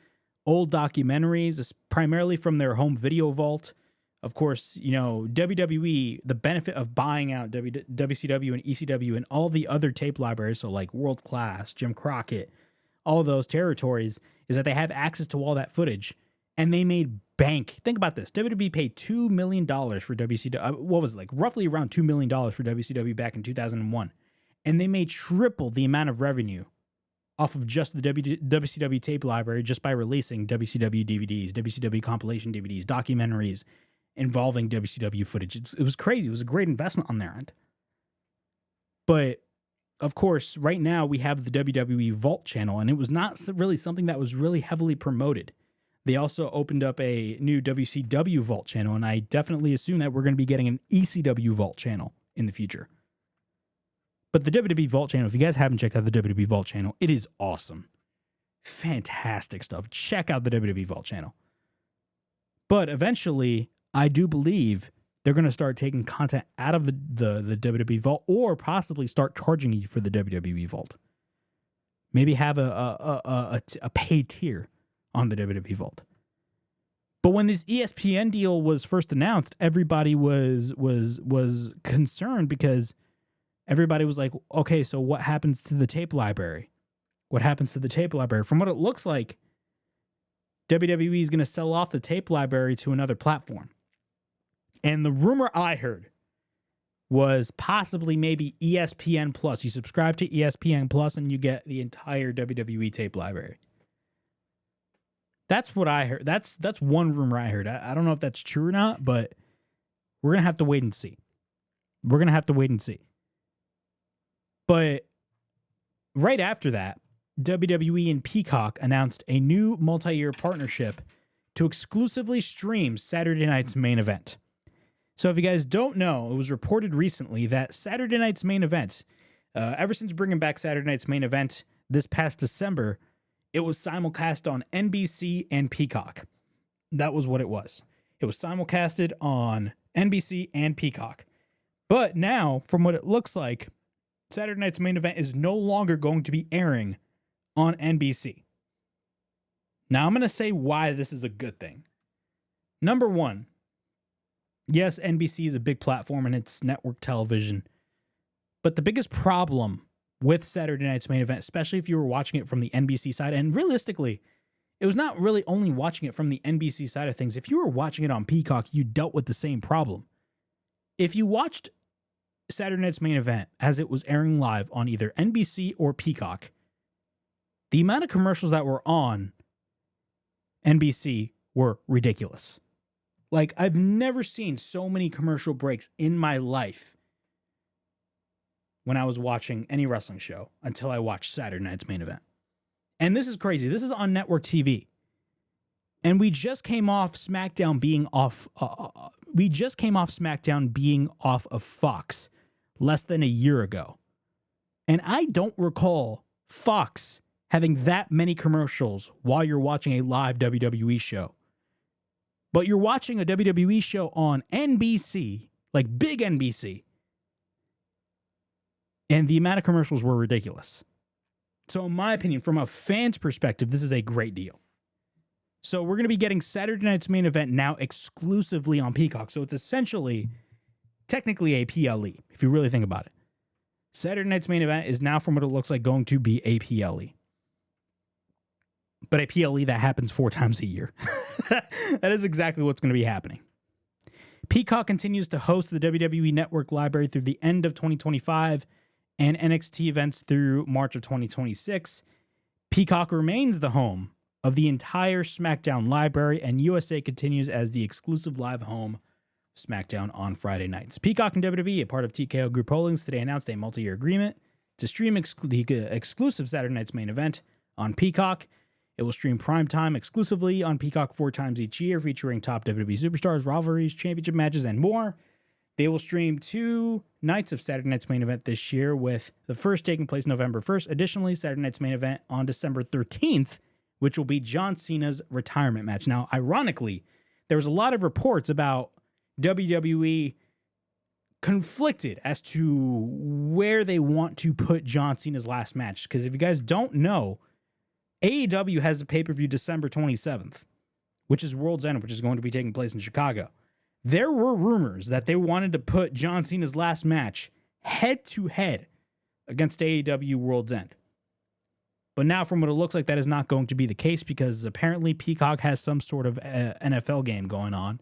old documentaries, primarily from their home video vault. Of course, you know, WWE, the benefit of buying out WCW and ECW and all the other tape libraries, so like World Class, Jim Crockett, all those territories, is that they have access to all that footage, and they made bank. Think about this. WWE paid $2 million for WCW. What was it, like roughly around $2 million for WCW back in 2001. And they made triple the amount of revenue off of just the WCW tape library just by releasing WCW DVDs, WCW compilation DVDs, documentaries involving WCW footage. It was crazy. It was a great investment on their end. But, of course, right now we have the WWE Vault channel, and it was not really something that was really heavily promoted. They also opened up a new WCW Vault channel, and I definitely assume that we're going to be getting an ECW Vault channel in the future. But the WWE Vault channel, if you guys haven't checked out the WWE Vault channel, it is awesome. Fantastic stuff. Check out the WWE Vault channel. But eventually, I do believe they're going to start taking content out of the WWE Vault, or possibly start charging you for the WWE Vault. Maybe have a paid tier on the WWE Vault. But when this ESPN deal was first announced, everybody was concerned because everybody was like, okay, so what happens to the tape library? What happens to the tape library? From what it looks like, WWE is going to sell off the tape library to another platform. And the rumor I heard was possibly maybe ESPN Plus. You subscribe to ESPN Plus and you get the entire WWE tape library. That's what I heard. That's one rumor I heard. I don't know if that's true or not, but we're going to have to wait and see. We're going to have to wait and see. But right after that, WWE and Peacock announced a new multi-year partnership to exclusively stream Saturday Night's Main Event. So if you guys don't know, it was reported recently that Saturday Night's Main Event, ever since bringing back Saturday Night's Main Event this past December, it was simulcast on NBC and Peacock. That was what it was. It was simulcasted on NBC and Peacock. But now, from what it looks like, Saturday Night's Main Event is no longer going to be airing on NBC. Now, I'm going to say why this is a good thing. Number one, yes, NBC is a big platform and it's network television. But the biggest problem with Saturday Night's Main Event, especially if you were watching it from the NBC side, and realistically, it was not really only watching it from the NBC side of things. If you were watching it on Peacock, you dealt with the same problem. If you watched Saturday Night's Main Event as it was airing live on either NBC or Peacock, the amount of commercials that were on NBC were ridiculous. Like, I've never seen so many commercial breaks in my life when I was watching any wrestling show until I watched Saturday Night's Main Event. And this is crazy. This is on network TV. And we just came off SmackDown being off. SmackDown being off of Fox less than a year ago. And I don't recall Fox having that many commercials while you're watching a live WWE show. But you're watching a WWE show on NBC, like big NBC. And the amount of commercials were ridiculous. So in my opinion, from a fan's perspective, this is a great deal. So we're going to be getting Saturday Night's Main Event now exclusively on Peacock. So it's essentially, technically a PLE, if you really think about it. Saturday Night's Main Event is now, from what it looks like, going to be a PLE. But a PLE that happens 4 times a year. That is exactly what's going to be happening. Peacock continues to host the WWE Network library through the end of 2025 and NXT events through March of 2026. Peacock remains the home of the entire SmackDown library, and USA continues as the exclusive live home of SmackDown on Friday nights. Peacock and WWE, a part of TKO Group Holdings, today announced a multi-year agreement to stream the exclusive Saturday Night's Main Event on Peacock. It will stream primetime exclusively on Peacock 4 times each year, featuring top WWE superstars, rivalries, championship matches, and more. They will stream 2 nights of Saturday Night's Main Event this year, with the first taking place November 1st. Additionally, Saturday Night's Main Event on December 13th, which will be John Cena's retirement match. Now, ironically, there was a lot of reports about WWE conflicted as to where they want to put John Cena's last match. Because if you guys don't know, AEW has a pay-per-view December 27th, which is World's End, which is going to be taking place in Chicago. There were rumors that they wanted to put John Cena's last match head-to-head against AEW World's End. But now, from what it looks like, that is not going to be the case, because apparently Peacock has some sort of NFL game going on.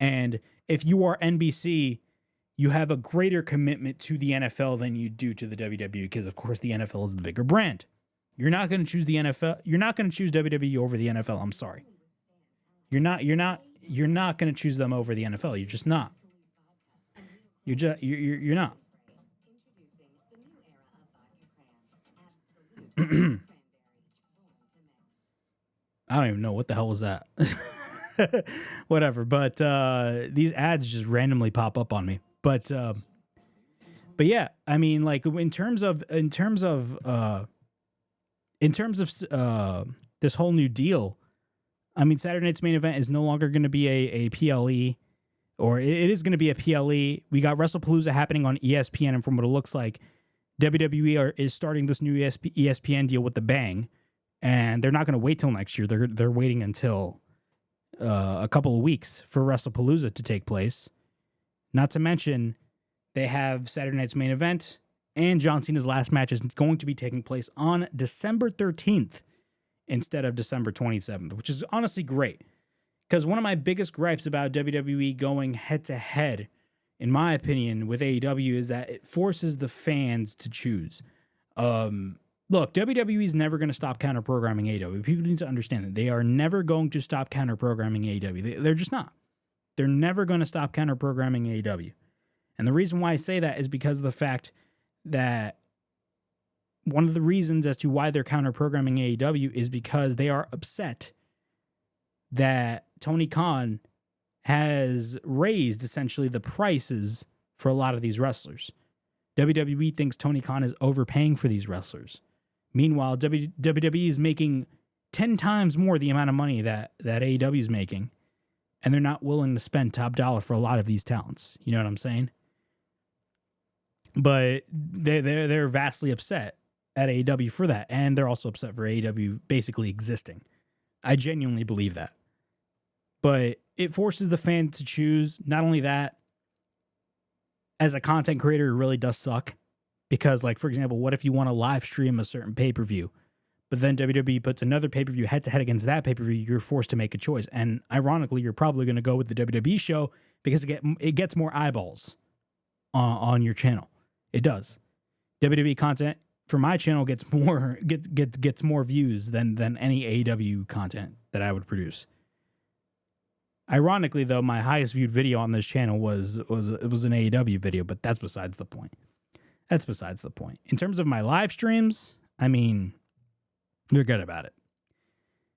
And if you are NBC, you have a greater commitment to the NFL than you do to the WWE, because, of course, the NFL is the bigger brand. You're not going to choose the NFL. You're not going to choose WWE over the NFL. I'm sorry. You're not going to choose them over the NFL. You're just not. You're not. I don't even know what the hell was that. Whatever. But these ads just randomly pop up on me. But yeah, I mean, like, in terms of this whole new deal, I mean, Saturday Night's Main Event is no longer going to be a PLE, or it is going to be a PLE. We got WrestlePalooza happening on ESPN, and from what it looks like, WWE is starting this new ESPN deal with the bang, and they're not going to wait till next year. They're waiting until a couple of weeks for WrestlePalooza to take place. Not to mention, they have Saturday Night's Main Event, and John Cena's last match is going to be taking place on December 13th instead of December 27th, which is honestly great. Because one of my biggest gripes about WWE going head-to-head, in my opinion, with AEW is that it forces the fans to choose. Look, WWE is never going to stop counter-programming AEW. People need to understand that. They are never going to stop counter-programming AEW. They're just not. They're never going to stop counter-programming AEW. And the reason why I say that is because of the fact that one of the reasons as to why they're counter-programming AEW is because they are upset that Tony Khan has raised essentially the prices for a lot of these wrestlers. WWE thinks Tony Khan is overpaying for these wrestlers. Meanwhile, WWE is making 10 times more the amount of money that AEW is making, and they're not willing to spend top dollar for a lot of these talents. You know what I'm saying? But they're vastly upset at AEW for that, and they're also upset for AEW basically existing. I genuinely believe that. But it forces the fan to choose. Not only that, as a content creator, it really does suck. Because, like, for example, what if you want to live stream a certain pay-per-view, but then WWE puts another pay-per-view head-to-head against that pay-per-view, you're forced to make a choice. And ironically, you're probably going to go with the WWE show because it gets more eyeballs on your channel. It does. WWE content for my channel gets more views than any AEW content that I would produce. Ironically, though, my highest viewed video on this channel was an AEW video, but that's besides the point. That's besides the point. In terms of my live streams, I mean, they're good about it.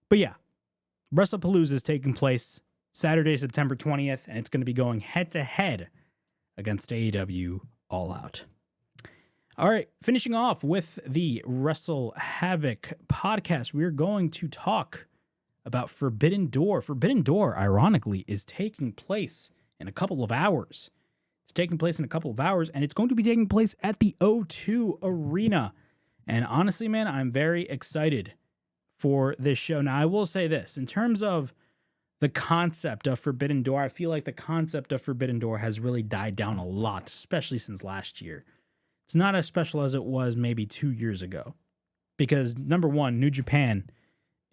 But yeah, WrestlePalooza is taking place Saturday, September 20th, and it's going to be going head-to-head against AEW All Out. All right, finishing off with the WrestleHavoc podcast, we're going to talk about Forbidden Door. Forbidden Door, ironically, is taking place in a couple of hours. It's taking place in a couple of hours, and it's going to be taking place at the O2 Arena. And honestly, man, I'm very excited for this show. Now, I will say this. In terms of the concept of Forbidden Door, I feel like the concept of Forbidden Door has really died down a lot, especially since last year. It's not as special as it was maybe 2 years ago. Because, number one, New Japan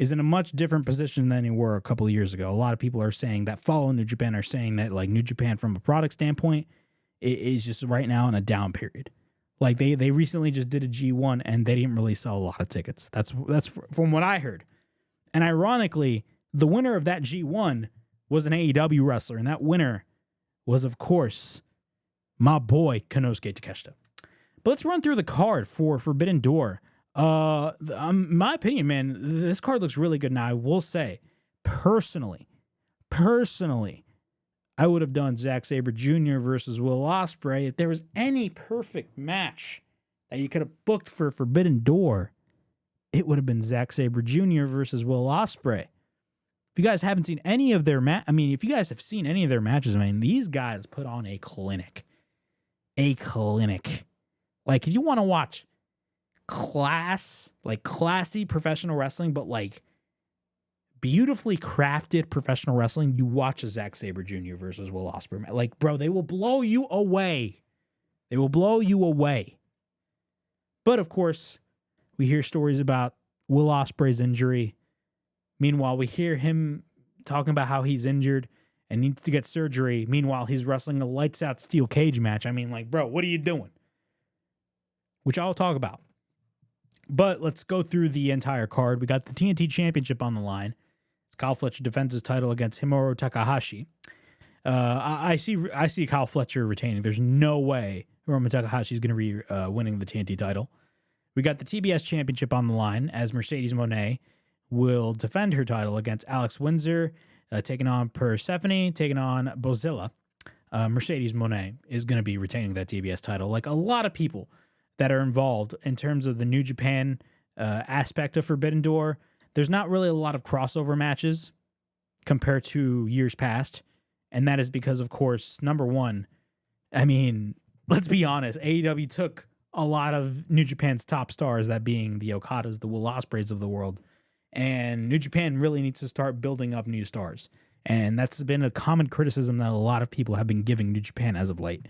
is in a much different position than they were a couple of years ago. A lot of people are saying that follow New Japan are saying that, like, New Japan from a product standpoint is just right now in a down period. Like, they recently just did a G1 and they didn't really sell a lot of tickets. That's from what I heard. And ironically, the winner of that G1 was an AEW wrestler, and that winner was, of course, my boy Konosuke Takeshita. But let's run through the card for Forbidden Door. My opinion, man, this card looks really good. Now, I will say, personally, I would have done Zack Sabre Jr. versus Will Ospreay. If there was any perfect match that you could have booked for Forbidden Door, it would have been Zack Sabre Jr. versus Will Ospreay. If you guys haven't seen any of their if you guys have seen any of their matches, these guys put on a clinic. Like, if you want to watch classy professional wrestling, but like beautifully crafted professional wrestling, you watch a Zack Sabre Jr. versus Will Ospreay. Like, bro, they will blow you away. But of course, we hear stories about Will Ospreay's injury. Meanwhile, we hear him talking about how he's injured and needs to get surgery. Meanwhile, he's wrestling a lights out steel cage match. Bro, what are you doing? Which I'll talk about. But let's go through the entire card. We got the TNT Championship on the line. Kyle Fletcher defends his title against Himuro Takahashi. I see Kyle Fletcher retaining. There's no way Himuro Takahashi is going to be winning the TNT title. We got the TBS Championship on the line as Mercedes Moné will defend her title against Alex Windsor, taking on Persephone, taking on Bozilla. Mercedes Moné is going to be retaining that TBS title. Like a lot of people that are involved in terms of the New Japan aspect of Forbidden Door, there's not really a lot of crossover matches compared to years past. And that is because, of course, number one, let's be honest, AEW took a lot of New Japan's top stars, that being the Okadas, the Will Ospreays of the world. And New Japan really needs to start building up new stars. And that's been a common criticism that a lot of people have been giving New Japan as of late.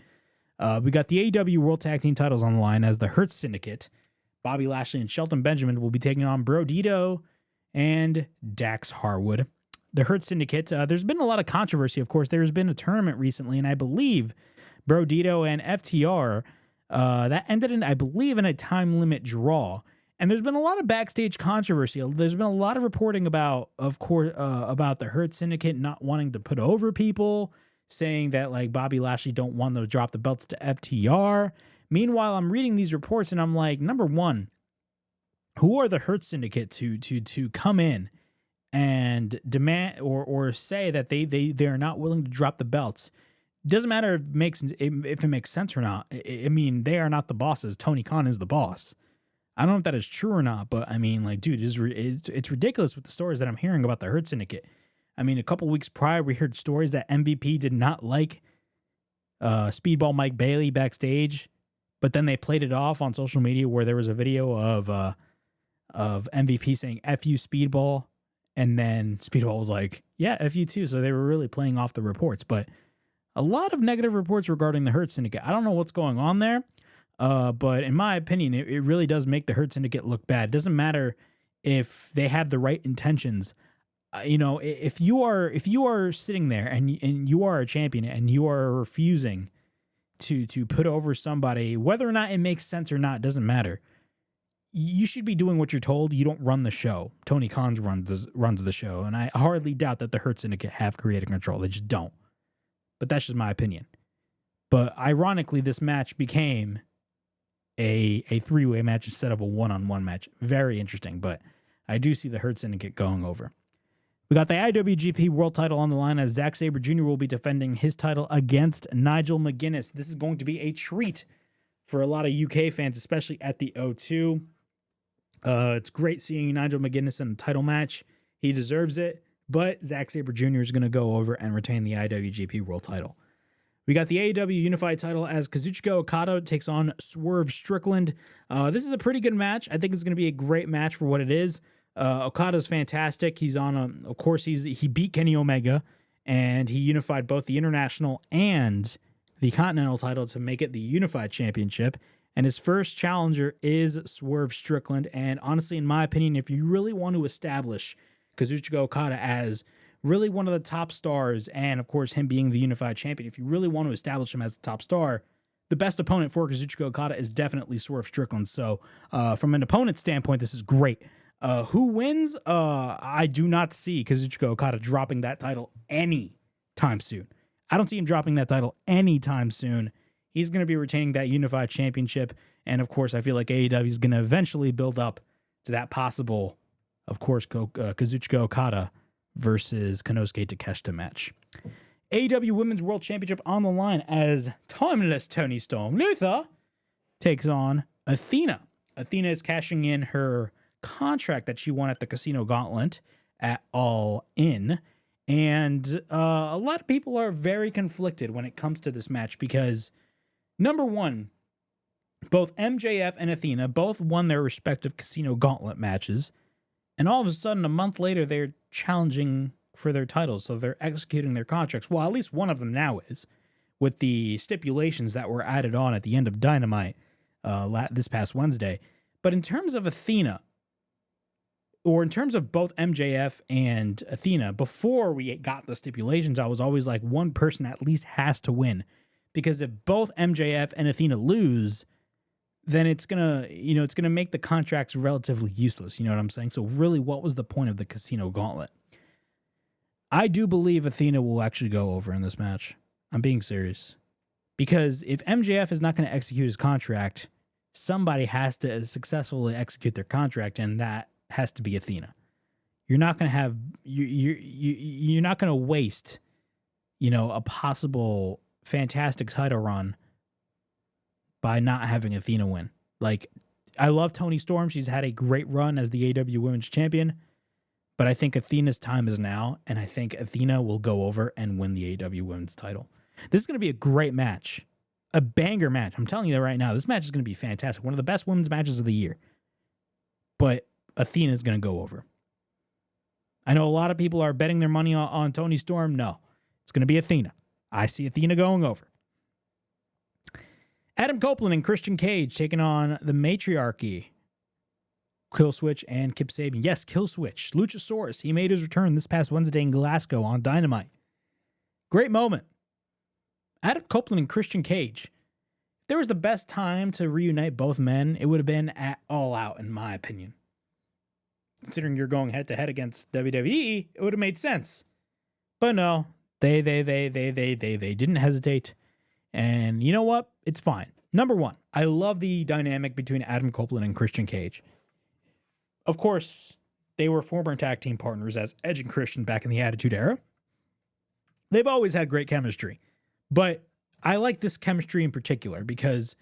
We got the AEW World Tag Team titles on the line as the Hurt Syndicate. Bobby Lashley and Shelton Benjamin will be taking on Bro Dito and Dax Harwood. The Hurt Syndicate, there's been a lot of controversy, of course. There's been a tournament recently, and I believe Bro Dito and FTR, that ended in, I believe, in a time limit draw. And there's been a lot of backstage controversy. There's been a lot of reporting about, of course, about the Hurt Syndicate not wanting to put over people, saying that like Bobby Lashley don't want them to drop the belts to FTR. Meanwhile, I'm reading these reports and I'm like, number one, who are the Hurt Syndicate to come in and demand or say that they are not willing to drop the belts? Doesn't matter if it makes sense or not. I mean, they are not the bosses. Tony Khan is the boss. I don't know if that is true or not, but I mean, like, dude, it's ridiculous with the stories that I'm hearing about the Hurt Syndicate. I mean, a couple weeks prior, we heard stories that MVP did not like Speedball Mike Bailey backstage, but then they played it off on social media where there was a video of MVP saying "F you, Speedball," and then Speedball was like, "Yeah, F you too." So they were really playing off the reports, but a lot of negative reports regarding the Hurt Syndicate. I don't know what's going on there, but in my opinion, it really does make the Hurt Syndicate look bad. It doesn't matter if they have the right intentions. You know, if you are sitting there and you are a champion and you are refusing to put over somebody, whether or not it makes sense or not, doesn't matter. You should be doing what you're told. You don't run the show. Tony Khan runs the show, and I hardly doubt that the Hurt Syndicate have creative control. They just don't. But that's just my opinion. But ironically, this match became a three-way match instead of a one-on-one match. Very interesting, but I do see the Hurt Syndicate going over. We got the IWGP World title on the line as Zack Sabre Jr. will be defending his title against Nigel McGuinness. This is going to be a treat for a lot of UK fans, especially at the O2. It's great seeing Nigel McGuinness in a title match. He deserves it, but Zack Sabre Jr. is going to go over and retain the IWGP World title. We got the AEW Unified title as Kazuchika Okada takes on Swerve Strickland. This is a pretty good match. I think it's going to be a great match for what it is. Okada's fantastic. He's on of course, he beat Kenny Omega, and he unified both the International and the Continental title to make it the Unified Championship. And his first challenger is Swerve Strickland. And honestly, in my opinion, if you really want to establish Kazuchika Okada as really one of the top stars, and of course him being the Unified Champion, if you really want to establish him as the top star, the best opponent for Kazuchika Okada is definitely Swerve Strickland. So from an opponent standpoint, this is great. Who wins? I do not see Kazuchika Okada dropping that title anytime soon. I don't see him dropping that title anytime soon. He's going to be retaining that Unified Championship. And of course, I feel like AEW is going to eventually build up to that possible, of course, Kazuchika Okada versus Konosuke Takeshita match. AEW Women's World Championship on the line as Timeless Toni Storm Luther takes on Athena. Athena is cashing in her contract that she won at the Casino Gauntlet at All In. And a lot of people are very conflicted when it comes to this match because, number one, both MJF and Athena both won their respective Casino Gauntlet matches. And all of a sudden, a month later, they're challenging for their titles. So they're executing their contracts. Well, at least one of them now is, with the stipulations that were added on at the end of Dynamite this past Wednesday. But in terms of Athena, or in terms of both MJF and Athena, before we got the stipulations, I was always like, one person at least has to win. Because if both MJF and Athena lose, then it's gonna make the contracts relatively useless. You know what I'm saying? So really, what was the point of the Casino Gauntlet? I do believe Athena will actually go over in this match. I'm being serious. Because if MJF is not going to execute his contract, somebody has to successfully execute their contract, and that has to be Athena. You're not going to have you're not going to waste, a possible fantastic title run by not having Athena win. Like, I love Toni Storm. She's had a great run as the AEW Women's Champion, but I think Athena's time is now, and I think Athena will go over and win the AEW Women's title. This is going to be a great match, a banger match. I'm telling you that right now. This match is going to be fantastic. One of the best women's matches of the year. But Athena is going to go over. I know a lot of people are betting their money on Toni Storm. No, it's going to be Athena. I see Athena going over. Adam Copeland and Christian Cage taking on the Matriarchy. Killswitch and Kip Sabian. Yes, Killswitch. Luchasaurus. He made his return this past Wednesday in Glasgow on Dynamite. Great moment. Adam Copeland and Christian Cage. If there was the best time to reunite both men, it would have been at All Out, in my opinion. Considering you're going head-to-head against WWE, it would have made sense. But no, They didn't hesitate. And you know what? It's fine. Number one, I love the dynamic between Adam Copeland and Christian Cage. Of course, they were former tag team partners as Edge and Christian back in the Attitude Era. They've always had great chemistry. But I like this chemistry in particular because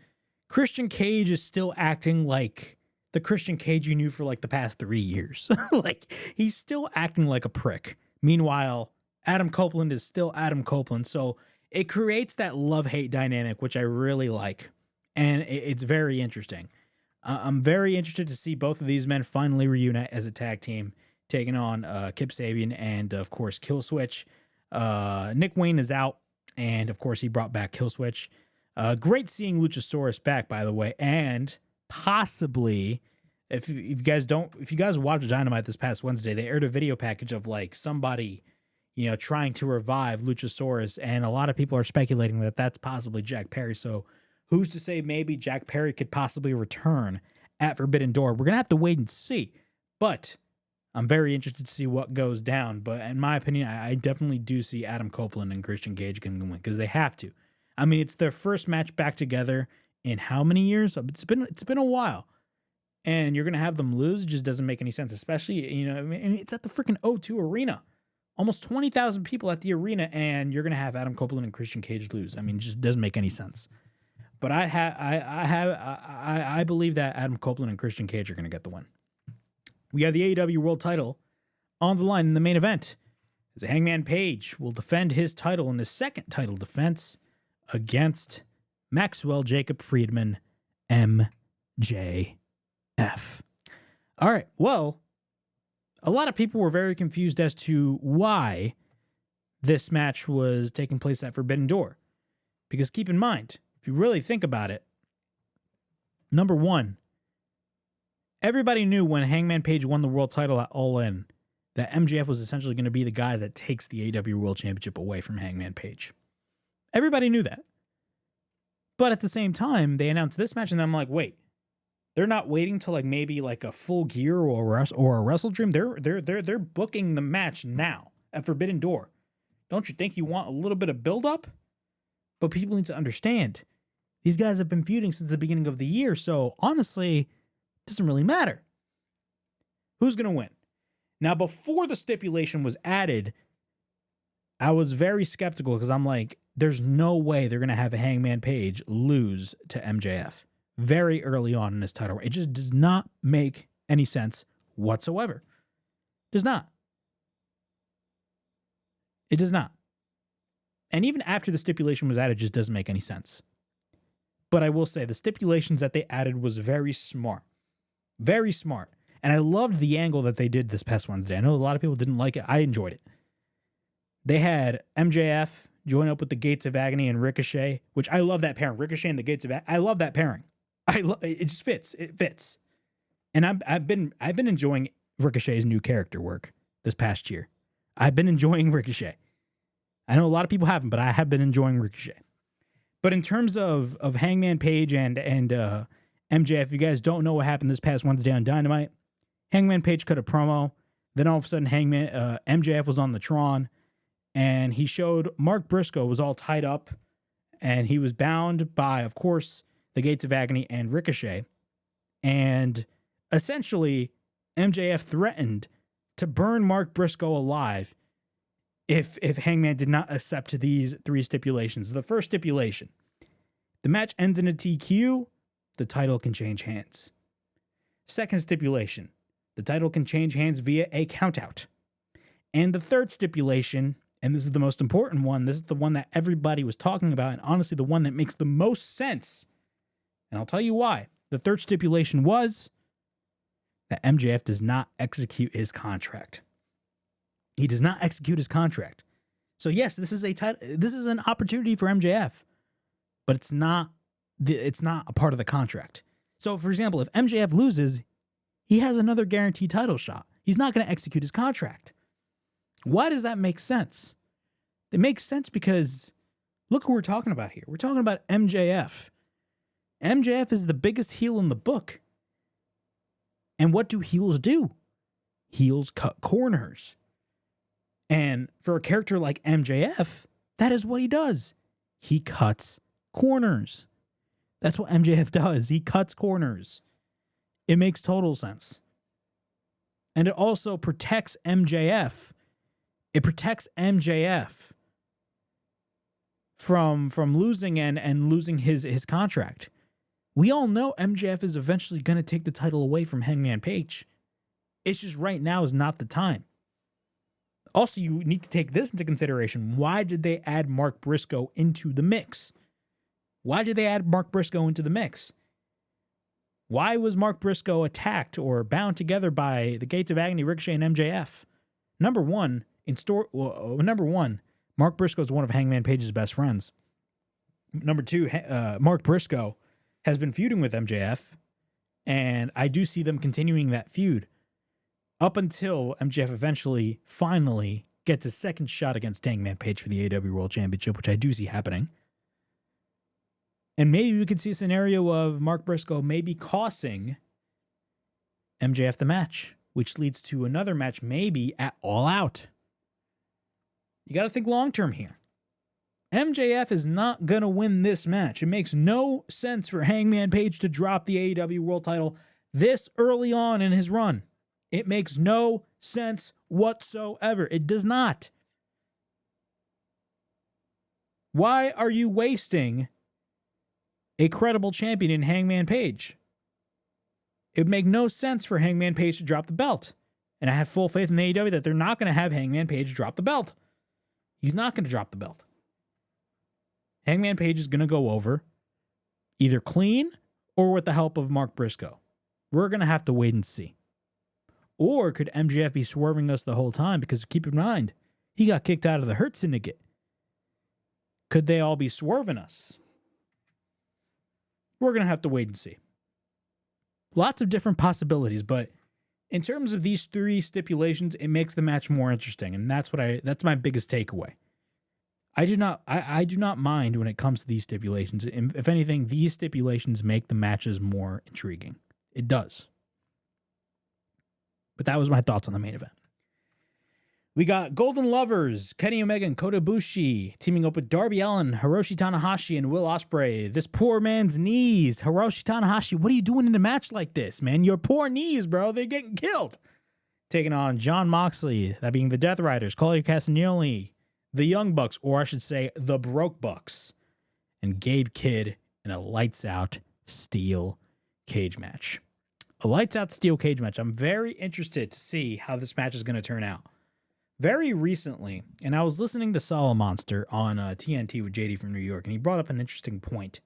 Christian Cage is still acting like the Christian Cage you knew for like the past 3 years. Like, he's still acting like a prick. Meanwhile, Adam Copeland is still Adam Copeland. So it creates that love-hate dynamic, which I really like. And it's very interesting. I'm very interested to see both of these men finally reunite as a tag team, taking on Kip Sabian and, of course, Killswitch. Nick Wayne is out, and, of course, he brought back Killswitch. Great seeing Luchasaurus back, by the way, and possibly, if you guys watched Dynamite this past Wednesday, they aired a video package of, like, somebody, you know, trying to revive Luchasaurus, and a lot of people are speculating that that's possibly Jack Perry, so who's to say maybe Jack Perry could possibly return at Forbidden Door? We're going to have to wait and see. But I'm very interested to see what goes down. But in my opinion, I definitely do see Adam Copeland and Christian Cage can win because they have to. I mean, it's their first match back together in how many years? It's been a while. And you're going to have them lose. It just doesn't make any sense. Especially, you know, I mean, it's at the freaking O2 Arena. Almost 20,000 people at the arena, and you're going to have Adam Copeland and Christian Cage lose. I mean, it just doesn't make any sense. But I believe that Adam Copeland and Christian Cage are going to get the win. We have the AEW World Title on the line in the main event, as Hangman Page will defend his title in his second title defense against Maxwell Jacob Friedman, MJF. All right, well, a lot of people were very confused as to why this match was taking place at Forbidden Door. Because keep in mind, if you really think about it, number one, everybody knew when Hangman Page won the world title at All In that MJF was essentially going to be the guy that takes the AEW World Championship away from Hangman Page. Everybody knew that. But at the same time, they announced this match, and I'm like, wait, they're not waiting till like maybe like a Full Gear or a Wrestle Dream. They're booking the match now at Forbidden Door. Don't you think you want a little bit of build up? But people need to understand, these guys have been feuding since the beginning of the year, so honestly, it doesn't really matter. Who's going to win? Now, before the stipulation was added, I was very skeptical because I'm like, there's no way they're going to have a Hangman Page lose to MJF very early on in this title. It just does not make any sense whatsoever. Does not. It does not. And even after the stipulation was added, it just doesn't make any sense. But I will say the stipulations that they added was very smart. Very smart. And I loved the angle that they did this past Wednesday. I know a lot of people didn't like it. I enjoyed it. They had MJF join up with the Gates of Agony and Ricochet, which I love that pairing. Ricochet and the Gates of Agony. I love that pairing. It just fits. It fits. And I've been enjoying Ricochet's new character work this past year. I've been enjoying Ricochet. I know a lot of people haven't, but I have been enjoying Ricochet. But in terms of Hangman Page and MJF, if you guys don't know what happened this past Wednesday on Dynamite, Hangman Page cut a promo. Then all of a sudden, MJF was on the Tron, and he showed Mark Briscoe was all tied up, and he was bound by, of course, the Gates of Agony and Ricochet. And essentially, MJF threatened to burn Mark Briscoe alive if Hangman did not accept these three stipulations. The first stipulation, the match ends in a TQ, the title can change hands. Second stipulation, the title can change hands via a countout. And the third stipulation, and this is the most important one, this is the one that everybody was talking about, and honestly the one that makes the most sense, and I'll tell you why. The third stipulation was that MJF does not execute his contract. He does not execute his contract. So yes, this is an opportunity for MJF, but it's not a part of the contract. So for example, if MJF loses, he has another guaranteed title shot. He's not going to execute his contract. Why does that make sense? It makes sense because look who we're talking about here. We're talking about MJF. MJF is the biggest heel in the book. And what do heels do? Heels cut corners. And for a character like MJF, that is what he does. He cuts corners. That's what MJF does. He cuts corners. It makes total sense. And it also protects MJF. It protects MJF from losing and losing his contract. We all know MJF is eventually going to take the title away from Hangman Page. It's just right now is not the time. Also, you need to take this into consideration. Why did they add Mark Briscoe into the mix? Why did they add Mark Briscoe into the mix? Why was Mark Briscoe attacked or bound together by the Gates of Agony, Ricochet, and MJF? Number one, Mark Briscoe is one of Hangman Page's best friends. Number two, Mark Briscoe has been feuding with MJF, and I do see them continuing that feud up until MJF eventually, finally, gets a second shot against Hangman Page for the AEW World Championship, which I do see happening. And maybe we could see a scenario of Mark Briscoe maybe costing MJF the match, which leads to another match maybe at All Out. You got to think long-term here. MJF is not going to win this match. It makes no sense for Hangman Page to drop the AEW World title this early on in his run. It makes no sense whatsoever. It does not. Why are you wasting a credible champion in Hangman Page? It would make no sense for Hangman Page to drop the belt. And I have full faith in AEW that they're not going to have Hangman Page drop the belt. He's not going to drop the belt. Hangman Page is going to go over either clean or with the help of Mark Briscoe. We're going to have to wait and see. Or could MJF be swerving us the whole time? Because keep in mind, he got kicked out of the Hurt Syndicate. Could they all be swerving us? We're going to have to wait and see. Lots of different possibilities, but in terms of these three stipulations, it makes the match more interesting, and that's my biggest takeaway. I do not mind when it comes to these stipulations. If anything, these stipulations make the matches more intriguing. It does. But that was my thoughts on the main event. We got Golden Lovers, Kenny Omega and Kota Ibushi teaming up with Darby Allin, Hiroshi Tanahashi, and Will Ospreay. This poor man's knees. Hiroshi Tanahashi, what are you doing in a match like this, man? Your poor knees, bro. They're getting killed. Taking on Jon Moxley, that being the Death Riders, Claudio Castagnoli, the Young Bucks, or I should say the Broke Bucks, and Gabe Kidd in a lights-out steel cage match. A lights-out steel cage match. I'm very interested to see how this match is going to turn out. Very recently, and I was listening to Solid Monster on TNT with JD from New York, and he brought up an interesting point.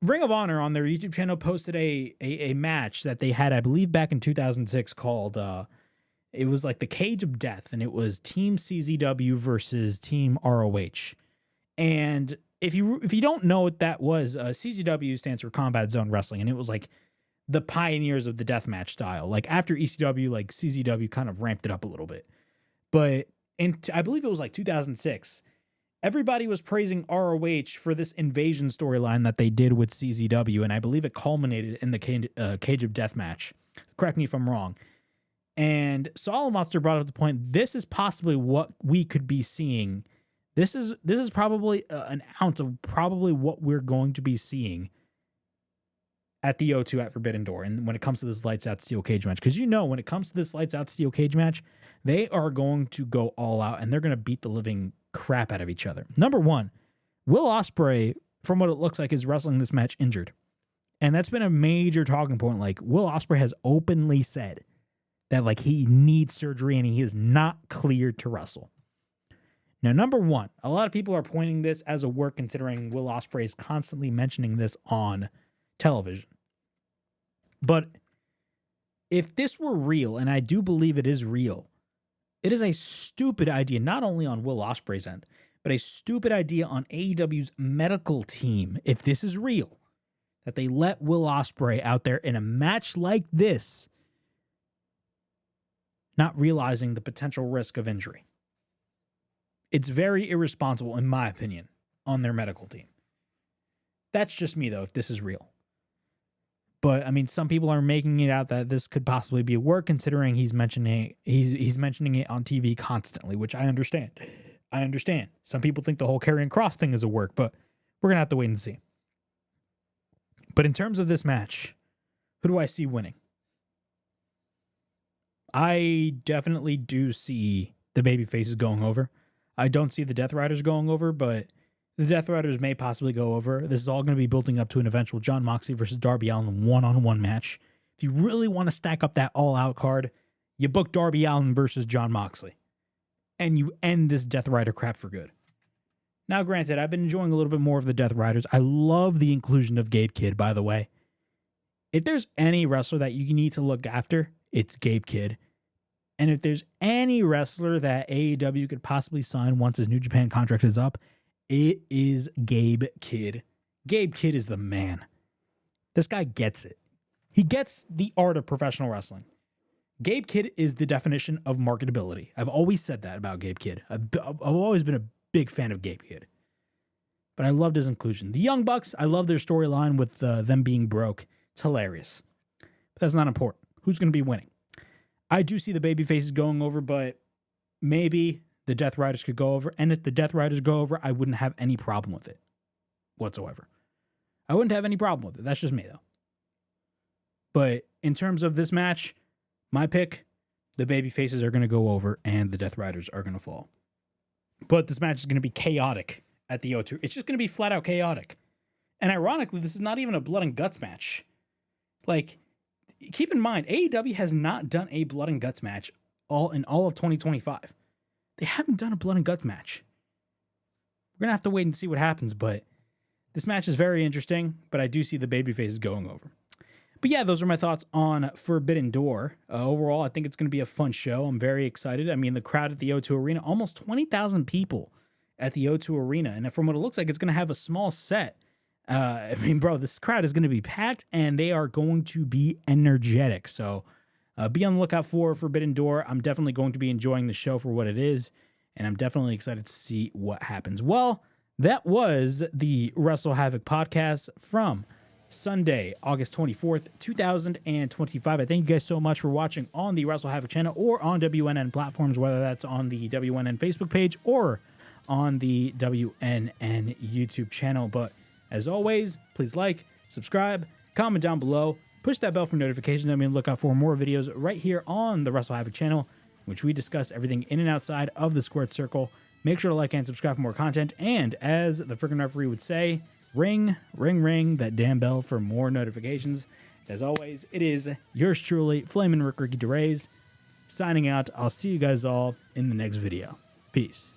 Ring of Honor on their YouTube channel posted a match that they had, I believe, back in 2006 called, it was like the Cage of Death, and it was Team CZW versus Team ROH. And if you don't know what that was, CZW stands for Combat Zone Wrestling, and it was like the pioneers of the deathmatch style. Like after ECW, like CZW kind of ramped it up a little bit. But I believe it was like 2006, everybody was praising ROH for this invasion storyline that they did with CZW, and I believe it culminated in the Cage of Death match. Correct me if I'm wrong. And Solid Monster brought up the point, this is possibly what we could be seeing. This is probably an ounce of probably what we're going to be seeing at the O2 at Forbidden Door. And when it comes to this lights out steel cage match, because when it comes to this lights out steel cage match, they are going to go all out and they're going to beat the living crap out of each other. Number one, Will Ospreay, from what it looks like, is wrestling this match injured. And that's been a major talking point. Like, Will Ospreay has openly said that like he needs surgery and he is not cleared to wrestle. Now, number one, a lot of people are pointing this as a work considering Will Ospreay is constantly mentioning this on television. But if this were real, and I do believe it is real, it is a stupid idea, not only on Will Ospreay's end, but a stupid idea on AEW's medical team, if this is real, that they let Will Ospreay out there in a match like this, not realizing the potential risk of injury. It's very irresponsible, in my opinion, on their medical team. That's just me, though, if this is real. But I mean, some people are making it out that this could possibly be a work, considering he's mentioning it on TV constantly, which I understand. Some people think the whole Karrion Kross thing is a work, but we're gonna have to wait and see. But in terms of this match, who do I see winning? I definitely do see the babyfaces going over. I don't see the Death Riders going over, but the Death Riders may possibly go over. This is all going to be building up to an eventual Jon Moxley versus Darby Allin one-on-one match. If you really want to stack up that all-out card, you book Darby Allin versus Jon Moxley. And you end this Death Rider crap for good. Now, granted, I've been enjoying a little bit more of the Death Riders. I love the inclusion of Gabe Kidd, by the way. If there's any wrestler that you need to look after, it's Gabe Kidd. And if there's any wrestler that AEW could possibly sign once his New Japan contract is up, it is Gabe Kidd. Gabe Kidd is the man. This guy gets it. He gets the art of professional wrestling. Gabe Kidd is the definition of marketability. I've always said that about Gabe Kidd. I've always been a big fan of Gabe Kidd. But I loved his inclusion. The Young Bucks, I love their storyline with them being broke. It's hilarious. But that's not important. Who's going to be winning? I do see the babyfaces going over, but maybe the Death Riders could go over. And if the Death Riders go over, I wouldn't have any problem with it whatsoever. I wouldn't have any problem with it. That's just me, though. But in terms of this match, my pick, the babyfaces are going to go over and the Death Riders are going to fall. But this match is going to be chaotic at the O2. It's just going to be flat out chaotic. And ironically, this is not even a blood and guts match. Like, keep in mind, AEW has not done a blood and guts match in all of 2025. They haven't done a blood and guts match. We're going to have to wait and see what happens, but this match is very interesting, but I do see the babyfaces going over. But yeah, those are my thoughts on Forbidden Door. Overall, I think it's going to be a fun show. I'm very excited. I mean, the crowd at the O2 Arena, almost 20,000 people at the O2 Arena. And from what it looks like, it's going to have a small set. I mean, bro, this crowd is going to be packed and they are going to be energetic. So be on the lookout for Forbidden Door. I'm definitely going to be enjoying the show for what it is. And I'm definitely excited to see what happens. Well, that was the WrestleHavoc podcast from Sunday, August 24th, 2025. I thank you guys so much for watching on the WrestleHavoc channel or on WNN platforms, whether that's on the WNN Facebook page or on the WNN YouTube channel. But as always, please like, subscribe, comment down below, push that bell for notifications. I mean, look out for more videos right here on the WrestleHavoc channel, in which we discuss everything in and outside of the squared circle. Make sure to like and subscribe for more content. And as the freaking referee would say, ring, ring, ring that damn bell for more notifications. As always, it is yours truly, Flamin' Ricky DeRays, signing out. I'll see you guys all in the next video. Peace.